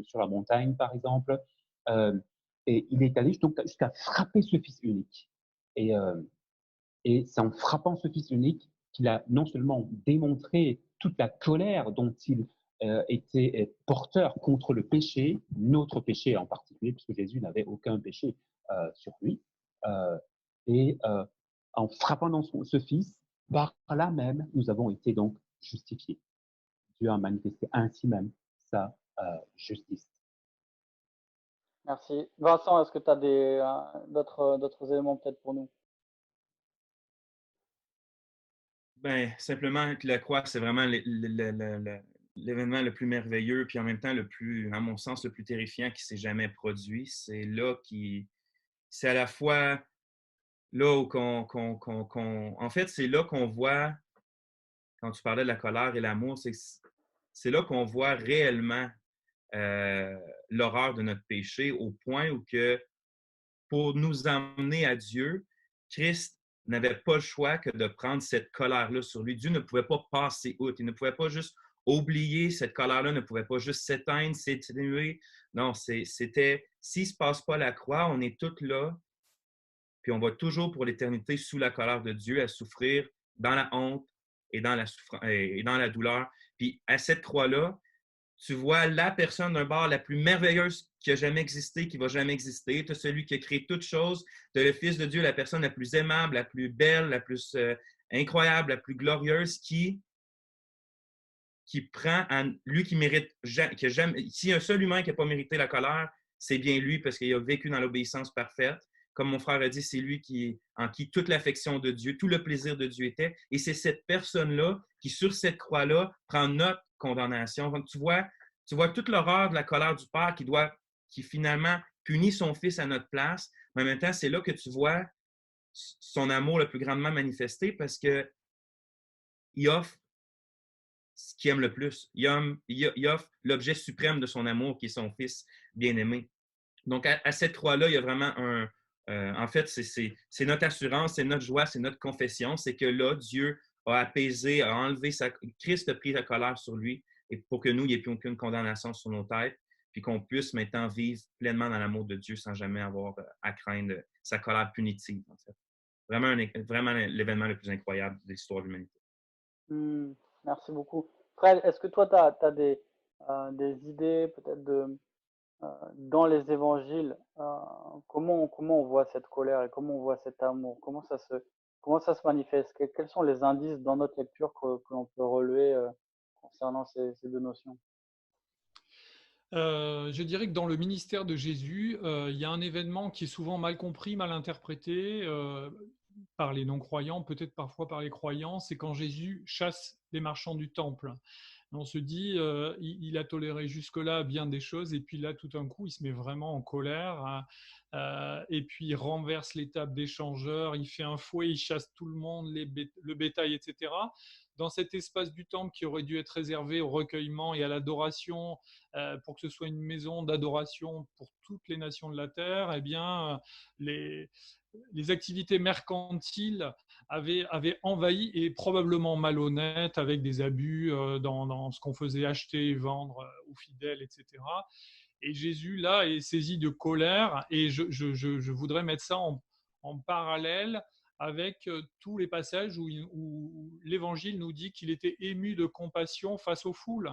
sur la montagne, par exemple, et il est allé jusqu'à frapper ce fils unique. Et c'est en frappant ce fils unique qu'il a non seulement démontré toute la colère dont il était porteur contre le péché, notre péché en particulier, puisque Jésus n'avait aucun péché sur lui, et en frappant dans ce fils, par là même, nous avons été donc justifiés. Dieu a manifesté ainsi même sa justice. Merci. Vincent, est-ce que tu as d'autres éléments peut-être pour nous? Ben, simplement que la croix, c'est vraiment l'événement le plus merveilleux, puis en même temps le plus, à mon sens, le plus terrifiant qui s'est jamais produit. C'est à la fois là où en fait, c'est là qu'on voit, quand tu parlais de la colère et l'amour, c'est là qu'on voit réellement l'horreur de notre péché, au point où que pour nous emmener à Dieu, Christ n'avait pas le choix que de prendre cette colère-là sur lui. Dieu ne pouvait pas passer outre. Il ne pouvait pas juste oublier cette colère-là, ne pouvait pas juste s'éteindre, s'éteindre. Non, c'était, s'il ne se passe pas la croix, on est tous là, puis on va toujours pour l'éternité sous la colère de Dieu, à souffrir dans la honte et dans la douleur. Puis à cette croix-là, tu vois la personne d'un bord la plus merveilleuse qui a jamais existé, qui va jamais exister. Tu as celui qui a créé toutes choses. Tu as le Fils de Dieu, la personne la plus aimable, la plus belle, la plus incroyable, la plus glorieuse, qui prend lui qui mérite, qui a jamais, s'il y a un seul humain qui n'a pas mérité la colère, c'est bien lui parce qu'il a vécu dans l'obéissance parfaite. Comme mon frère a dit, c'est lui en qui toute l'affection de Dieu, tout le plaisir de Dieu était. Et c'est cette personne-là qui, sur cette croix-là, prend notre condamnation. Donc, tu vois toute l'horreur de la colère du Père qui finalement punit son Fils à notre place. Mais en même temps, c'est là que tu vois son amour le plus grandement manifesté parce qu'il offre ce qu'il aime le plus. Il offre l'objet suprême de son amour qui est son Fils bien-aimé. Donc, à cette croix-là, il y a vraiment en fait, c'est notre assurance, c'est notre joie, c'est notre confession. C'est que là, Dieu a apaisé, a enlevé Christ a pris la colère sur lui et pour que nous, il n'y ait plus aucune condamnation sur nos têtes, puis qu'on puisse maintenant vivre pleinement dans l'amour de Dieu sans jamais avoir à craindre sa colère punitive, en fait. Vraiment l'événement le plus incroyable de l'histoire de l'humanité. Merci beaucoup. Fred, est-ce que toi, tu as des idées peut-être dans les évangiles, comment on voit cette colère et comment on voit cet amour? Comment ça se manifeste? Quels sont les indices dans notre lecture que l'on peut relever concernant ces deux notions? Je dirais que dans le ministère de Jésus, il y a un événement qui est souvent mal compris, mal interprété. par les non-croyants, peut-être parfois par les croyants, c'est quand Jésus chasse les marchands du temple. On se dit, il a toléré jusque-là bien des choses, et puis là, tout d'un coup, il se met vraiment en colère, hein, et puis il renverse les tables des changeurs, il fait un fouet, il chasse tout le monde, le bétail, etc. Dans cet espace du temple qui aurait dû être réservé au recueillement et à l'adoration, pour que ce soit une maison d'adoration pour toutes les nations de la terre, eh bien, les activités mercantiles avaient envahi et probablement malhonnêtes avec des abus dans ce qu'on faisait acheter et vendre aux fidèles, etc. Et Jésus, là, est saisi de colère, et je voudrais mettre ça en parallèle avec tous les passages où l'Évangile nous dit qu'il était ému de compassion face aux foules,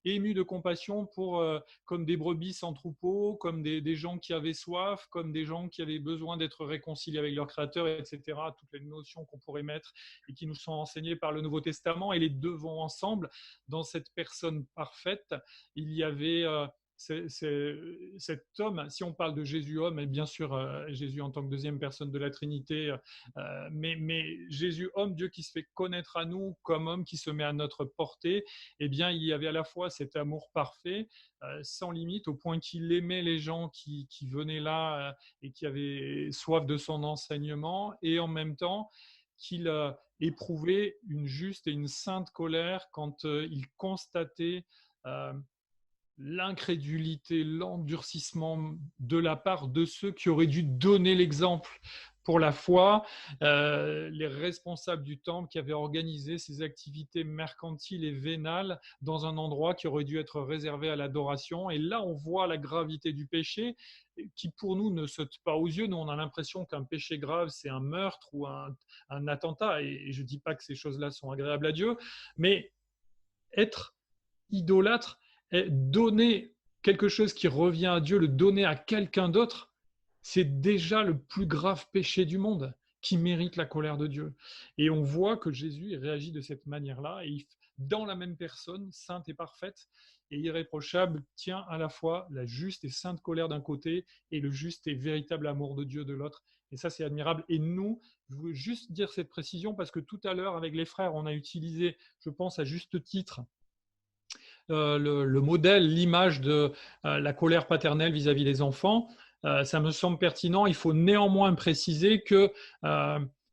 ému de compassion pour, comme des brebis sans troupeau, comme des gens qui avaient soif, comme des gens qui avaient besoin d'être réconciliés avec leur Créateur, etc. Toutes les notions qu'on pourrait mettre et qui nous sont enseignées par le Nouveau Testament, et les deux vont ensemble. Dans cette personne parfaite, il y avait cet homme, si on parle de Jésus homme, et bien sûr Jésus en tant que deuxième personne de la Trinité, mais Jésus homme, Dieu qui se fait connaître à nous comme homme, qui se met à notre portée, eh bien il y avait à la fois cet amour parfait, sans limite, au point qu'il aimait les gens qui venaient là et qui avaient soif de son enseignement, et en même temps qu'il éprouvait une juste et une sainte colère quand il constatait l'incrédulité, l'endurcissement de la part de ceux qui auraient dû donner l'exemple pour la foi, les responsables du temple qui avaient organisé ces activités mercantiles et vénales dans un endroit qui aurait dû être réservé à l'adoration. Et là, on voit la gravité du péché qui, pour nous, ne saute pas aux yeux. Nous, on a l'impression qu'un péché grave, c'est un meurtre ou un attentat. Et je ne dis pas que ces choses-là sont agréables à Dieu, mais être idolâtre, et donner quelque chose qui revient à Dieu, le donner à quelqu'un d'autre, c'est déjà le plus grave péché du monde qui mérite la colère de Dieu. Et on voit que Jésus réagit de cette manière-là, et dans la même personne, sainte et parfaite et irréprochable, tient à la fois la juste et sainte colère d'un côté et le juste et véritable amour de Dieu de l'autre. Et ça, c'est admirable. Et nous, je veux juste dire cette précision parce que tout à l'heure, avec les frères, on a utilisé, je pense à juste titre, le modèle, l'image de la colère paternelle vis-à-vis des enfants. Ça me semble pertinent. Il faut néanmoins préciser que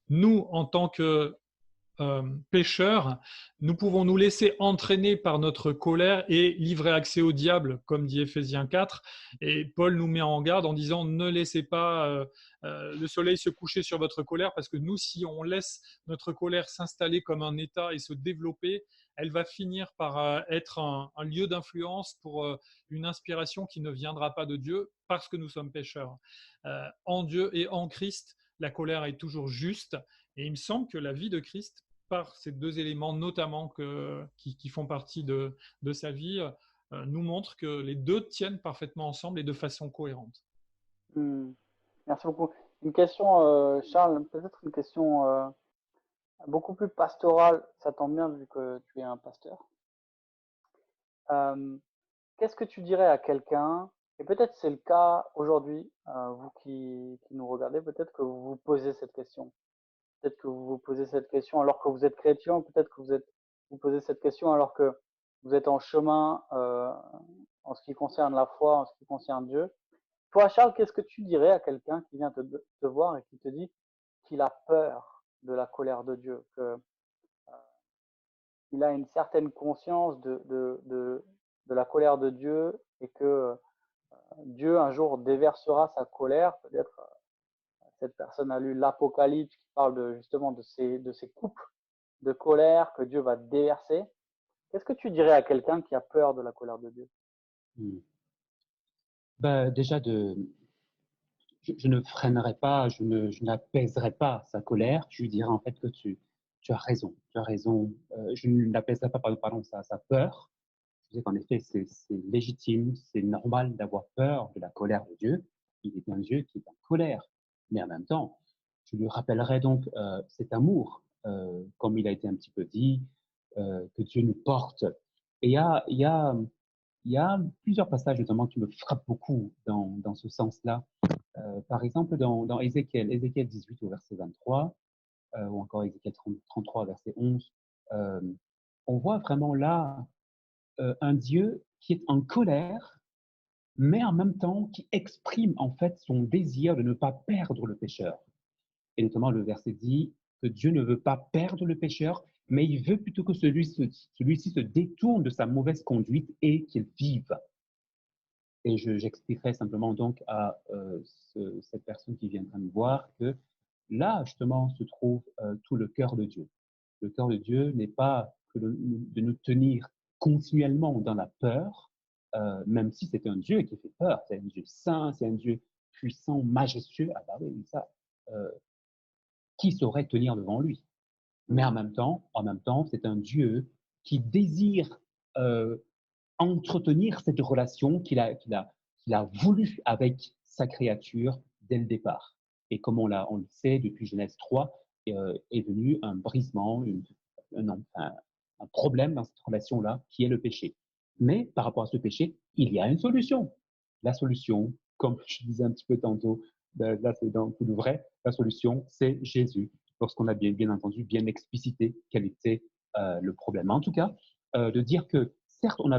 nous, en tant que pécheurs, nous pouvons nous laisser entraîner par notre colère et livrer accès au diable, comme dit Éphésiens 4. Et Paul nous met en garde en disant ne laissez pas le soleil se coucher sur votre colère, parce que nous, si on laisse notre colère s'installer comme un état et se développer, elle va finir par être un lieu d'influence pour une inspiration qui ne viendra pas de Dieu parce que nous sommes pécheurs. En Dieu et en Christ, la colère est toujours juste. Et il me semble que la vie de Christ, par ces deux éléments notamment qui font partie de sa vie, nous montre que les deux tiennent parfaitement ensemble et de façon cohérente. Merci beaucoup. Une question, Charles, peut-être une question beaucoup plus pastorale. Ça tombe bien vu que tu es un pasteur. Qu'est-ce que tu dirais à quelqu'un, et peut-être c'est le cas aujourd'hui, vous qui nous regardez, peut-être que vous vous posez cette question. Peut-être que vous vous posez cette question alors que vous êtes chrétien, peut-être que vous posez cette question alors que vous êtes en chemin en ce qui concerne la foi, en ce qui concerne Dieu. Toi, Charles, qu'est-ce que tu dirais à quelqu'un qui vient te voir et qui te dit qu'il a peur de la colère de Dieu, qu'il a une certaine conscience de la colère de Dieu et que Dieu un jour déversera sa colère? Peut-être cette personne a lu l'Apocalypse qui parle justement de ces coupes de colère que Dieu va déverser. Qu'est-ce que tu dirais à quelqu'un qui a peur de la colère de Dieu? Déjà, je ne freinerai pas, je n'apaiserai pas sa colère. Je lui dirai en fait que tu as raison, tu as raison. Je ne l'apaiserai pas, pardon, sa peur. Je sais qu'en effet, c'est légitime, c'est normal d'avoir peur de la colère de Dieu. Il est un Dieu qui est en colère. Mais en même temps, je lui rappellerai donc cet amour, comme il a été un petit peu dit, que Dieu nous porte. Et il y a plusieurs passages notamment qui me frappent beaucoup dans ce sens-là. Par exemple, dans Ézéchiel 18 au verset 23, ou encore Ézéchiel 33 verset 11, euh, on voit vraiment là un Dieu qui est en colère, mais en même temps qui exprime en fait son désir de ne pas perdre le pécheur. Et notamment le verset dit que Dieu ne veut pas perdre le pécheur, mais il veut plutôt que celui-ci se détourne de sa mauvaise conduite et qu'il vive. Et j'expliquerai simplement donc à cette personne qui viendra me voir que là, justement, se trouve tout le cœur de Dieu. Le cœur de Dieu n'est pas que de nous tenir continuellement dans la peur, même si c'est un Dieu qui fait peur. C'est un Dieu saint, c'est un Dieu puissant, majestueux. Ah bah oui, ça, euh, qui saurait tenir devant lui? Mais en même temps, c'est un Dieu qui désire euh, entretenir cette relation qu'il a voulu avec sa créature dès le départ. Et comme on le sait depuis Genèse 3, est venu un brisement, un problème dans cette relation-là, qui est le péché. Mais par rapport à ce péché, il y a une solution. La solution, comme je disais un petit peu tantôt, là c'est dans tout le vrai, la solution, c'est Jésus, lorsqu'on a bien entendu bien explicité quel était le problème. En tout cas, de dire que certes, on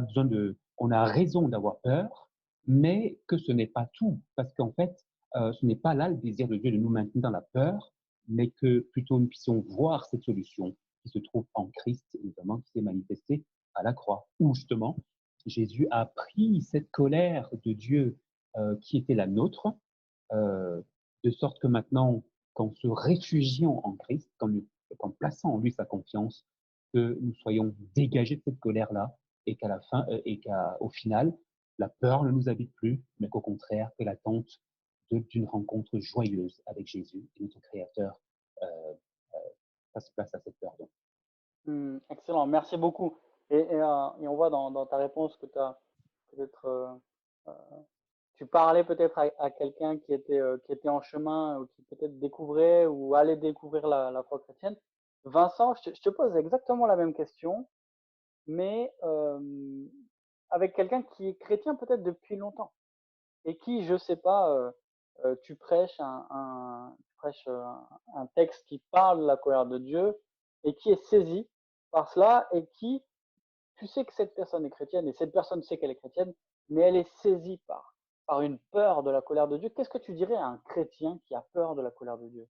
a raison d'avoir peur, mais que ce n'est pas tout, parce qu'en fait, ce n'est pas là le désir de Dieu de nous maintenir dans la peur, mais que plutôt nous puissions voir cette solution qui se trouve en Christ, et notamment qui s'est manifestée à la croix, où justement Jésus a pris cette colère de Dieu qui était la nôtre, euh, de sorte que maintenant, qu'en se réfugiant en Christ, qu'en plaçant en lui sa confiance, que nous soyons dégagés de cette colère-là et qu'à la fin, au final, la peur ne nous habite plus, mais qu'au contraire, que l'attente d'une rencontre joyeuse avec Jésus, notre Créateur, euh, euh, fasse place à cette peur. Donc. Excellent, merci beaucoup. Et on voit dans ta réponse que tu as peut-être euh, tu parlais peut-être à quelqu'un qui était en chemin ou qui peut-être découvrait ou allait découvrir la foi chrétienne. Vincent, je te pose exactement la même question, mais avec quelqu'un qui est chrétien peut-être depuis longtemps et qui, je sais pas, tu prêches un texte qui parle de la colère de Dieu et qui est saisi par cela et qui, tu sais que cette personne est chrétienne et cette personne sait qu'elle est chrétienne, mais elle est saisie par une peur de la colère de Dieu. Qu'est-ce que tu dirais à un chrétien qui a peur de la colère de Dieu?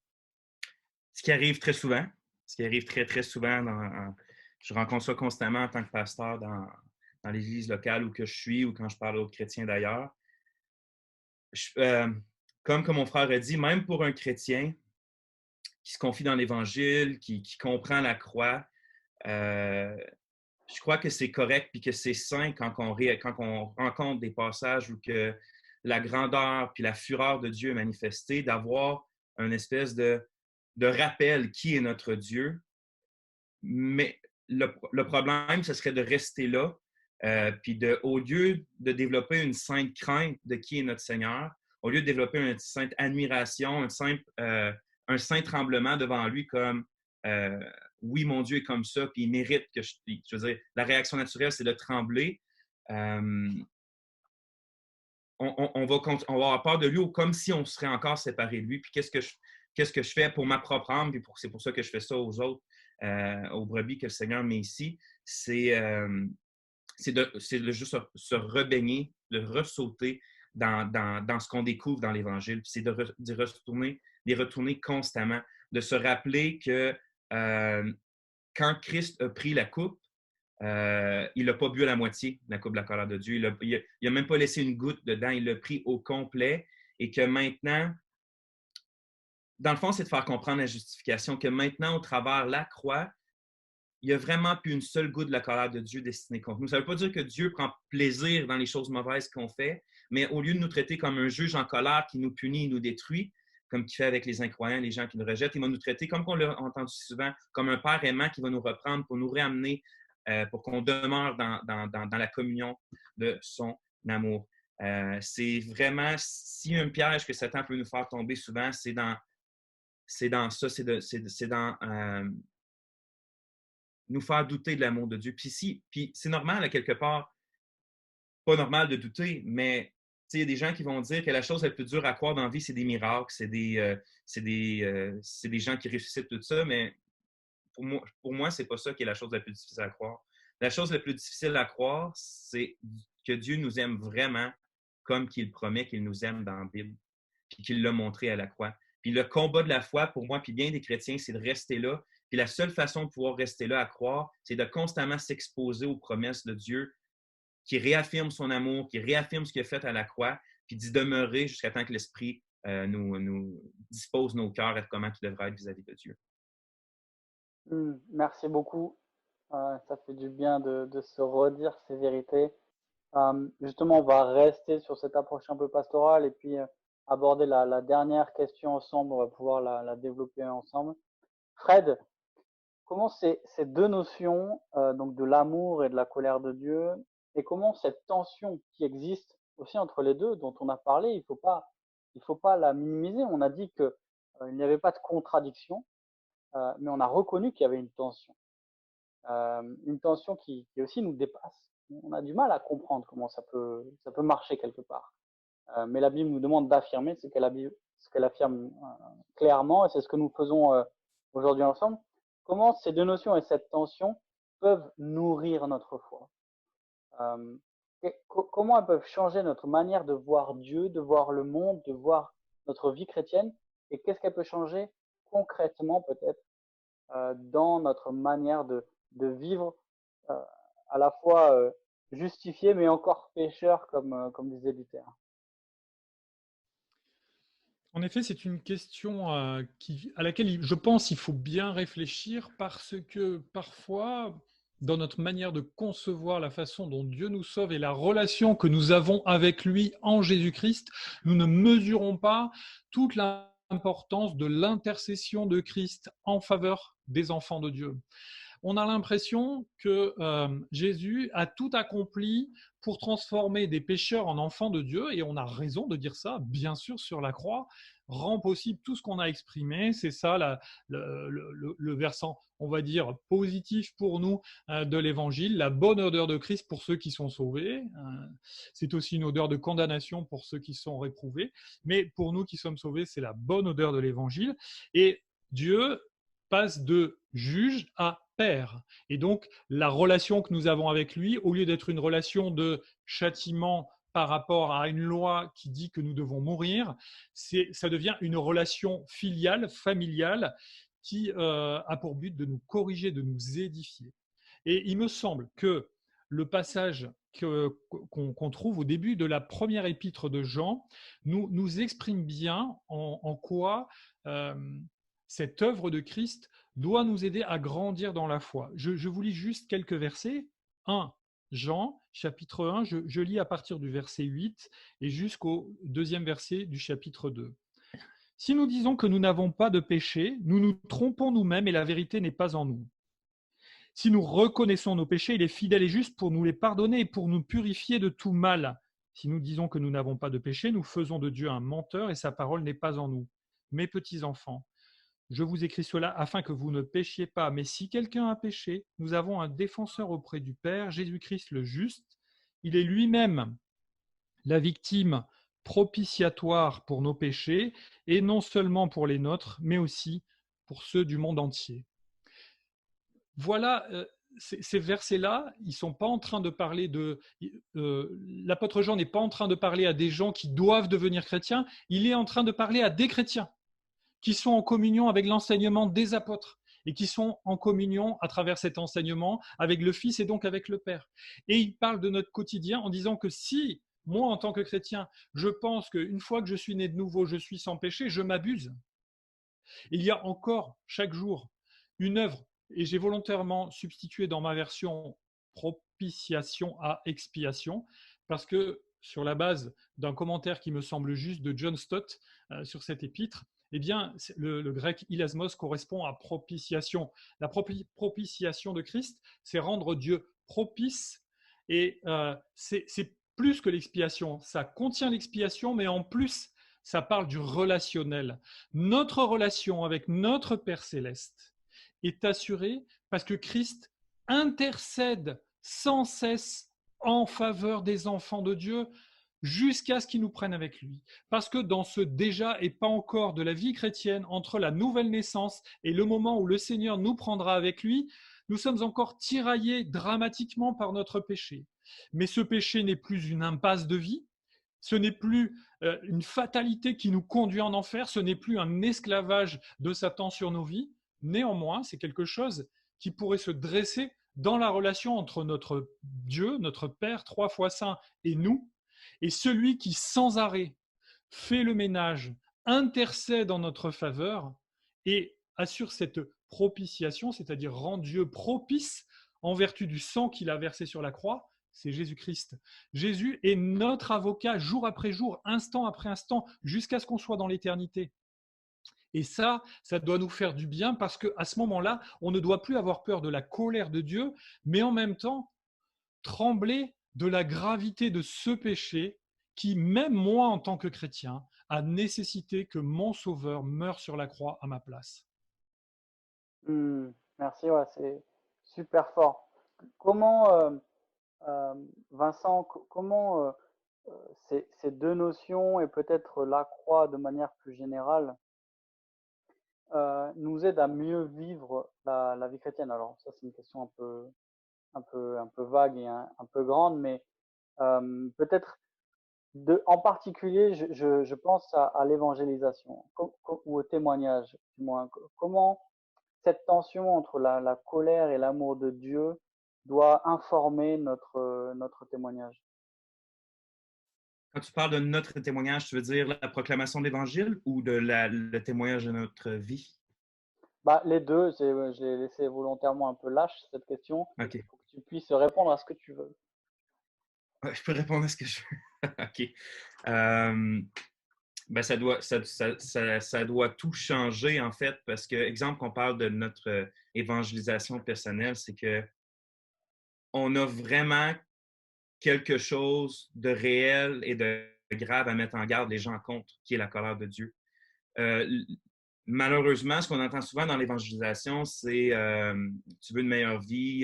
Ce qui arrive très souvent, ce qui arrive très, très souvent, je rencontre ça constamment en tant que pasteur dans l'église locale où que je suis ou quand je parle aux chrétiens d'ailleurs. Comme mon frère a dit, même pour un chrétien qui se confie dans l'Évangile, qui comprend la croix, je crois que c'est correct puis que c'est sain quand on rencontre des passages où que la grandeur puis la fureur de Dieu est manifestée, d'avoir une espèce de rappel qui est notre Dieu. Mais le problème, ce serait de rester là, puis au lieu de développer une sainte crainte de qui est notre Seigneur, au lieu de développer une sainte admiration, un saint tremblement devant lui comme oui, mon Dieu est comme ça, puis il mérite que je veux dire, la réaction naturelle, c'est de trembler. On va avoir peur de lui comme si on serait encore séparé de lui. Puis qu'est-ce que je fais pour ma propre âme, puis c'est pour ça que je fais ça aux autres, aux brebis que le Seigneur met ici, c'est de juste se rebaigner, de ressauter dans ce qu'on découvre dans l'Évangile. Puis c'est d'y retourner constamment, de se rappeler que quand Christ a pris la coupe, il n'a pas bu à la moitié, la coupe de la colère de Dieu. Il n'a même pas laissé une goutte dedans. Il l'a pris au complet. Et que maintenant, dans le fond, c'est de faire comprendre la justification, que maintenant, au travers la croix, il n'y a vraiment plus une seule goutte de la colère de Dieu destinée contre nous. Ça ne veut pas dire que Dieu prend plaisir dans les choses mauvaises qu'on fait, mais au lieu de nous traiter comme un juge en colère qui nous punit et nous détruit, comme il fait avec les incroyants, les gens qui nous rejettent, il va nous traiter, comme on l'a entendu souvent, comme un père aimant qui va nous reprendre pour nous réamener, pour qu'on demeure dans la communion de son amour. C'est vraiment, si un piège que Satan peut nous faire tomber souvent, c'est dans ça, c'est dans nous faire douter de l'amour de Dieu. Puis c'est normal, à quelque part, pas normal de douter, mais il y a des gens qui vont dire que la chose la plus dure à croire dans la vie, c'est des miracles, c'est des gens qui ressuscitent, tout ça, mais pour moi, c'est pas ça qui est la chose la plus difficile à croire. La chose la plus difficile à croire, c'est que Dieu nous aime vraiment comme qu'il promet qu'il nous aime dans la Bible, puis qu'il l'a montré à la croix. Puis le combat de la foi, pour moi, puis bien des chrétiens, c'est de rester là. Puis la seule façon de pouvoir rester là à croire, c'est de constamment s'exposer aux promesses de Dieu qui réaffirme son amour, qui réaffirme ce qu'il a fait à la croix, puis d'y demeurer jusqu'à temps que l'Esprit nous dispose nos cœurs à comment il devrait être vis-à-vis de Dieu. Merci beaucoup. Ça fait du bien de se redire ces vérités. Justement, on va rester sur cette approche un peu pastorale et puis aborder la dernière question ensemble. On va pouvoir la développer ensemble. Fred, comment ces deux notions, donc de l'amour et de la colère de Dieu, et comment cette tension qui existe aussi entre les deux, dont on a parlé, il faut pas la minimiser. On a dit que il n'y avait pas de contradiction, mais on a reconnu qu'il y avait une tension qui aussi nous dépasse. On a du mal à comprendre comment ça peut marcher quelque part. Mais la Bible nous demande d'affirmer ce qu'elle affirme clairement, et c'est ce que nous faisons aujourd'hui ensemble. Comment ces deux notions et cette tension peuvent nourrir notre foi? Comment elles peuvent changer notre manière de voir Dieu, de voir le monde, de voir notre vie chrétienne, et qu'est-ce qu'elle peut changer concrètement peut-être dans notre manière de vivre à la fois justifié mais encore pécheur, comme disait Luther. En effet, c'est une question à laquelle je pense il faut bien réfléchir, parce que parfois, dans notre manière de concevoir la façon dont Dieu nous sauve et la relation que nous avons avec lui en Jésus-Christ, nous ne mesurons pas toute l'importance de l'intercession de Christ en faveur des enfants de Dieu. On a l'impression que Jésus a tout accompli pour transformer des pécheurs en enfants de Dieu, et on a raison de dire ça, bien sûr, sur la croix, rend possible tout ce qu'on a exprimé. C'est ça le versant, on va dire, positif pour nous de l'Évangile, la bonne odeur de Christ pour ceux qui sont sauvés. C'est aussi une odeur de condamnation pour ceux qui sont réprouvés, mais pour nous qui sommes sauvés, c'est la bonne odeur de l'Évangile. Et Dieu passe de juge à père. Et donc, la relation que nous avons avec lui, au lieu d'être une relation de châtiment par rapport à une loi qui dit que nous devons mourir, ça devient une relation filiale, familiale, qui a pour but de nous corriger, de nous édifier. Et il me semble que le passage qu'on trouve au début de la première épître de Jean nous exprime bien en quoi cette œuvre de Christ doit nous aider à grandir dans la foi. Je vous lis juste quelques versets. 1 Jean, chapitre 1, je lis à partir du verset 8 et jusqu'au deuxième verset du chapitre 2. « Si nous disons que nous n'avons pas de péché, nous nous trompons nous-mêmes et la vérité n'est pas en nous. Si nous reconnaissons nos péchés, il est fidèle et juste pour nous les pardonner et pour nous purifier de tout mal. Si nous disons que nous n'avons pas de péché, nous faisons de Dieu un menteur et sa parole n'est pas en nous. Mes petits enfants, je vous écris cela afin que vous ne péchiez pas. Mais si quelqu'un a péché, nous avons un défenseur auprès du Père, Jésus-Christ le juste. Il est lui-même la victime propitiatoire pour nos péchés, et non seulement pour les nôtres, mais aussi pour ceux du monde entier. » Voilà, ces versets-là, ils ne sont pas en train de parler de... l'apôtre Jean n'est pas en train de parler à des gens qui doivent devenir chrétiens, il est en train de parler à des chrétiens qui sont en communion avec l'enseignement des apôtres et qui sont en communion à travers cet enseignement avec le Fils et donc avec le Père. Et il parle de notre quotidien en disant que si, moi en tant que chrétien, je pense qu'une fois que je suis né de nouveau, je suis sans péché, je m'abuse. Il y a encore chaque jour une œuvre, et j'ai volontairement substitué dans ma version propitiation à expiation, parce que sur la base d'un commentaire qui me semble juste de John Stott sur cette épître, eh bien, le grec hilasmos correspond à propitiation. La propitiation de Christ, c'est rendre Dieu propice, et c'est plus que l'expiation. Ça contient l'expiation, mais en plus, ça parle du relationnel. Notre relation avec notre Père Céleste est assurée parce que Christ intercède sans cesse en faveur des enfants de Dieu. jusqu'à ce qu'il nous prenne avec lui. Parce que dans ce déjà et pas encore de la vie chrétienne, entre la nouvelle naissance et le moment où le Seigneur nous prendra avec lui, nous sommes encore tiraillés dramatiquement par notre péché. Mais ce péché n'est plus une impasse de vie, ce n'est plus une fatalité qui nous conduit en enfer, ce n'est plus un esclavage de Satan sur nos vies. Néanmoins, c'est quelque chose qui pourrait se dresser dans la relation entre notre Dieu, notre Père, 3 fois saint, et nous, et celui qui sans arrêt fait le ménage, intercède en notre faveur et assure cette propitiation, c'est-à-dire rend Dieu propice en vertu du sang qu'il a versé sur la croix, c'est Jésus-Christ. Jésus est notre avocat jour après jour, instant après instant, jusqu'à ce qu'on soit dans l'éternité. Et ça doit nous faire du bien parce qu'à ce moment-là, on ne doit plus avoir peur de la colère de Dieu, mais en même temps, trembler de la gravité de ce péché qui, même moi en tant que chrétien, a nécessité que mon Sauveur meure sur la croix à ma place. Merci, ouais, c'est super fort. Comment, Vincent, comment ces deux notions et peut-être la croix de manière plus générale nous aident à mieux vivre la vie chrétienne? Alors ça, c'est une question un peu vague et un peu grande, mais peut-être en particulier, je pense à l'évangélisation ou au témoignage, du moins. Comment cette tension entre la colère et l'amour de Dieu doit informer notre témoignage? Quand tu parles de notre témoignage, tu veux dire la proclamation de l'Évangile ou le témoignage de notre vie? Bah, les deux, je l'ai laissé volontairement un peu lâche, cette question, OK. pour que tu puisses répondre à ce que tu veux. Ouais, je peux répondre à ce que je veux. OK. Euh, ben, ça doit tout changer, en fait, parce que, exemple, qu'on parle de notre évangélisation personnelle, c'est que on a vraiment quelque chose de réel et de grave à mettre en garde les gens contre, qui est la colère de Dieu. Euh, Malheureusement, ce qu'on entend souvent dans l'évangélisation, c'est tu veux une meilleure vie,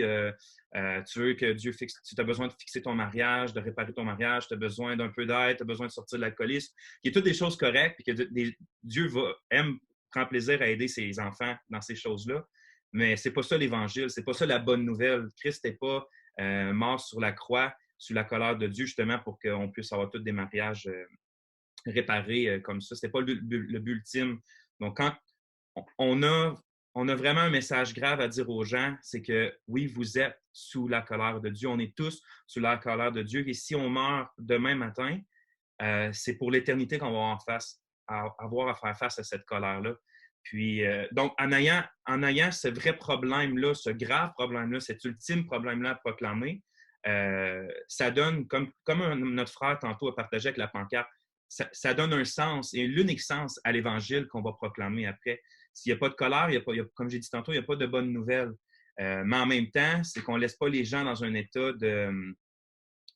tu veux que Dieu fixe, tu as besoin de fixer ton mariage, de réparer ton mariage, tu as besoin d'un peu d'aide, tu as besoin de sortir de l'alcoolisme, qui est toutes des choses correctes, puis que Dieu prend plaisir à aider ses enfants dans ces choses-là. Mais c'est pas ça l'Évangile, c'est pas ça la bonne nouvelle. Christ n'est pas mort sur la croix, sous la colère de Dieu, justement, pour qu'on puisse avoir tous des mariages réparés comme ça. C'était pas le but ultime. Donc, quand on a vraiment un message grave à dire aux gens, c'est que oui, vous êtes sous la colère de Dieu. On est tous sous la colère de Dieu. Et si on meurt demain matin, c'est pour l'éternité qu'on va avoir à faire face à cette colère-là. Puis, donc, en ayant ce vrai problème-là, ce grave problème-là, cet ultime problème-là à proclamer, ça donne, comme notre frère tantôt a partagé avec la pancarte, ça donne un sens et l'unique sens à l'Évangile qu'on va proclamer après. S'il n'y a pas de colère, comme j'ai dit tantôt, il n'y a pas de bonnes nouvelles. Mais en même temps, c'est qu'on ne laisse pas les gens dans un état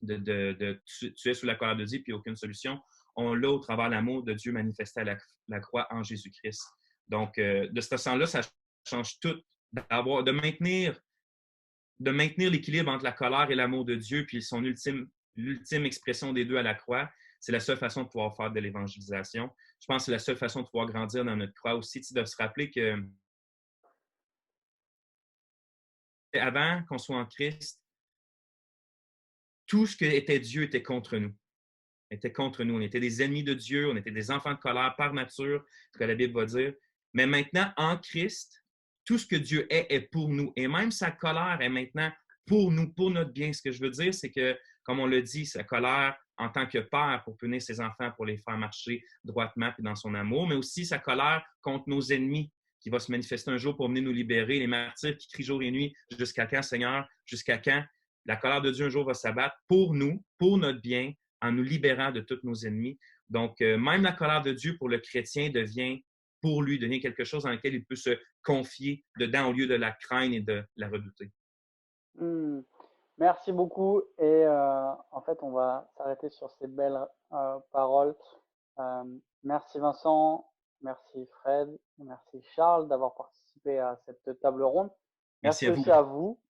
tu es sous la colère de Dieu puis aucune solution. On l'a au travers l'amour de Dieu manifesté à la croix en Jésus-Christ. Donc, de ce sens-là, ça change tout. De maintenir l'équilibre entre la colère et l'amour de Dieu, puis l'ultime expression des deux à la croix, c'est la seule façon de pouvoir faire de l'évangélisation. Je pense que c'est la seule façon de pouvoir grandir dans notre croix aussi, de se rappeler que avant qu'on soit en Christ, tout ce que était Dieu était contre nous. On était des ennemis de Dieu, on était des enfants de colère par nature, ce que la Bible va dire. Mais maintenant, en Christ, tout ce que Dieu est pour nous. Et même sa colère est maintenant pour nous, pour notre bien. Ce que je veux dire, c'est que, comme on le dit, sa colère en tant que père pour punir ses enfants, pour les faire marcher droitement et dans son amour, mais aussi sa colère contre nos ennemis qui va se manifester un jour pour venir nous libérer, les martyrs qui crient jour et nuit, jusqu'à quand, Seigneur, jusqu'à quand? La colère de Dieu un jour va s'abattre pour nous, pour notre bien, en nous libérant de tous nos ennemis. Donc, même la colère de Dieu pour le chrétien devient quelque chose dans lequel il peut se confier dedans au lieu de la craindre et de la redouter. Merci beaucoup. Et en fait, on va s'arrêter sur ces belles paroles. Merci Vincent, merci Fred, merci Charles d'avoir participé à cette table ronde. Merci à vous. Aussi à vous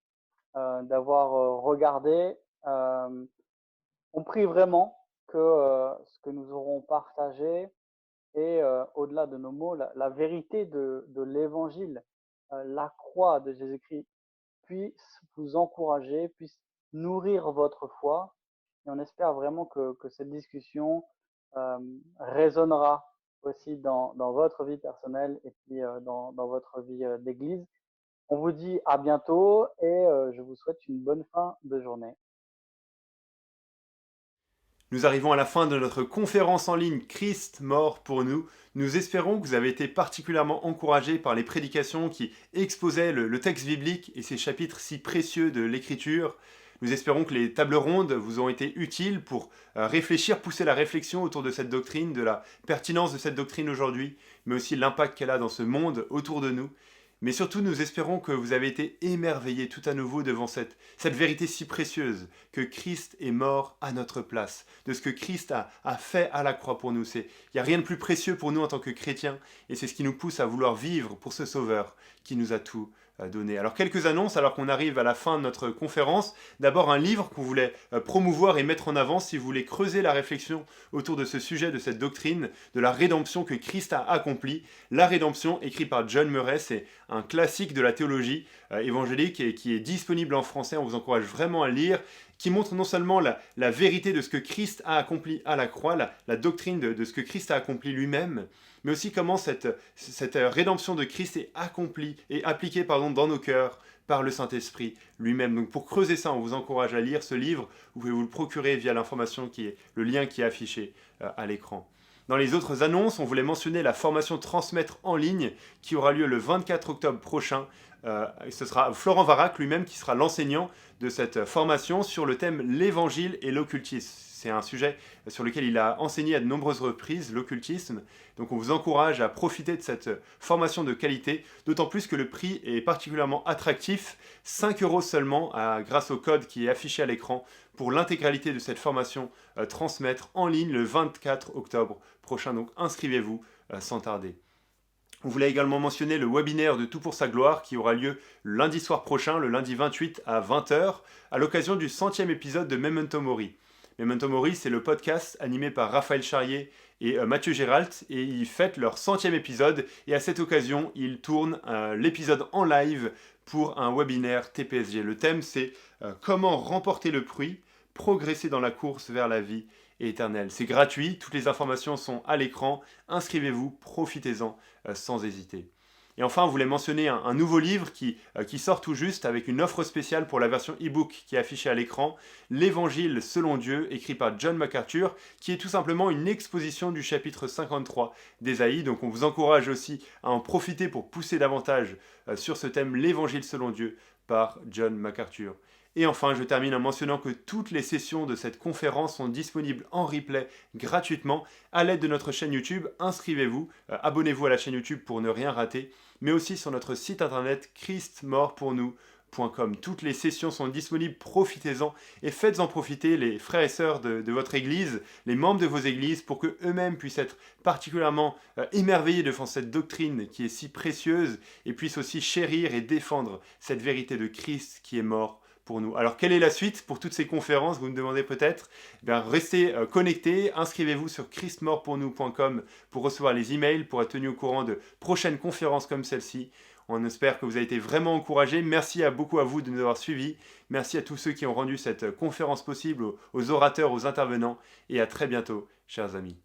d'avoir regardé. On prie vraiment que ce que nous aurons partagé est, au-delà de nos mots, la vérité de l'Évangile, la croix de Jésus-Christ puisse vous encourager, puisse nourrir votre foi. Et on espère vraiment que cette discussion résonnera aussi dans votre vie personnelle et puis dans votre vie d'église. On vous dit à bientôt et je vous souhaite une bonne fin de journée. Nous arrivons à la fin de notre conférence en ligne Christ mort pour nous. Nous espérons que vous avez été particulièrement encouragés par les prédications qui exposaient le texte biblique et ces chapitres si précieux de l'Écriture. Nous espérons que les tables rondes vous ont été utiles pour réfléchir, pousser la réflexion autour de cette doctrine, de la pertinence de cette doctrine aujourd'hui, mais aussi l'impact qu'elle a dans ce monde autour de nous. Mais surtout, nous espérons que vous avez été émerveillés tout à nouveau devant cette vérité si précieuse, que Christ est mort à notre place, de ce que Christ a fait à la croix pour nous. Il n'y a rien de plus précieux pour nous en tant que chrétiens, et c'est ce qui nous pousse à vouloir vivre pour ce Sauveur qui nous a tout donné. Alors, quelques annonces alors qu'on arrive à la fin de notre conférence. D'abord, un livre qu'on voulait promouvoir et mettre en avant si vous voulez creuser la réflexion autour de ce sujet, de cette doctrine, de la rédemption que Christ a accomplie. La rédemption, écrit par John Murray, c'est un classique de la théologie évangélique et qui est disponible en français. On vous encourage vraiment à le lire, qui montre non seulement la vérité de ce que Christ a accompli à la croix, la doctrine de ce que Christ a accompli lui-même, mais aussi comment cette rédemption de Christ est accomplie et appliquée dans nos cœurs par le Saint-Esprit lui-même. Donc pour creuser ça, on vous encourage à lire ce livre. Vous pouvez vous le procurer via l'information le lien qui est affiché à l'écran. Dans les autres annonces, on voulait mentionner la formation Transmettre en ligne qui aura lieu le 24 octobre prochain. Ce sera Florent Varac lui-même qui sera l'enseignant de cette formation sur le thème l'Évangile et l'occultisme. C'est un sujet sur lequel il a enseigné à de nombreuses reprises, l'occultisme. Donc on vous encourage à profiter de cette formation de qualité, d'autant plus que le prix est particulièrement attractif, 5 € seulement, grâce au code qui est affiché à l'écran, pour l'intégralité de cette formation Transmettre en ligne le 24 octobre prochain. Donc inscrivez-vous sans tarder. On voulait également mentionner le webinaire de Tout pour sa gloire qui aura lieu lundi soir prochain, le lundi 28 à 20h, à l'occasion du 100e épisode de Memento Mori. Memento Mori, c'est le podcast animé par Raphaël Charrier et Mathieu Géralt, et ils fêtent leur 100e épisode, et à cette occasion, ils tournent l'épisode en live pour un webinaire TPSG. Le thème, c'est comment remporter le prix, progresser dans la course vers la vie éternelle. C'est gratuit, toutes les informations sont à l'écran, inscrivez-vous, profitez-en sans hésiter. Et enfin, on voulait mentionner un nouveau livre qui sort tout juste avec une offre spéciale pour la version e-book qui est affichée à l'écran, L'Évangile selon Dieu, écrit par John MacArthur, qui est tout simplement une exposition du chapitre 53 d'Ésaïe. Donc on vous encourage aussi à en profiter pour pousser davantage sur ce thème, L'Évangile selon Dieu, par John MacArthur. Et enfin, je termine en mentionnant que toutes les sessions de cette conférence sont disponibles en replay gratuitement à l'aide de notre chaîne YouTube. Inscrivez-vous, abonnez-vous à la chaîne YouTube pour ne rien rater, mais aussi sur notre site internet christmortpournous.com. Toutes les sessions sont disponibles, profitez-en et faites-en profiter les frères et sœurs de votre église, les membres de vos églises, pour qu'eux-mêmes puissent être particulièrement émerveillés devant cette doctrine qui est si précieuse et puissent aussi chérir et défendre cette vérité de Christ qui est mort pour nous. Alors, quelle est la suite pour toutes ces conférences? Vous me demandez peut-être. Eh bien, restez connectés, inscrivez-vous sur christmortpournous.com pour recevoir les emails, pour être tenu au courant de prochaines conférences comme celle-ci. On espère que vous avez été vraiment encouragés. Merci beaucoup à vous de nous avoir suivis. Merci à tous ceux qui ont rendu cette conférence possible, aux orateurs, aux intervenants. Et à très bientôt, chers amis.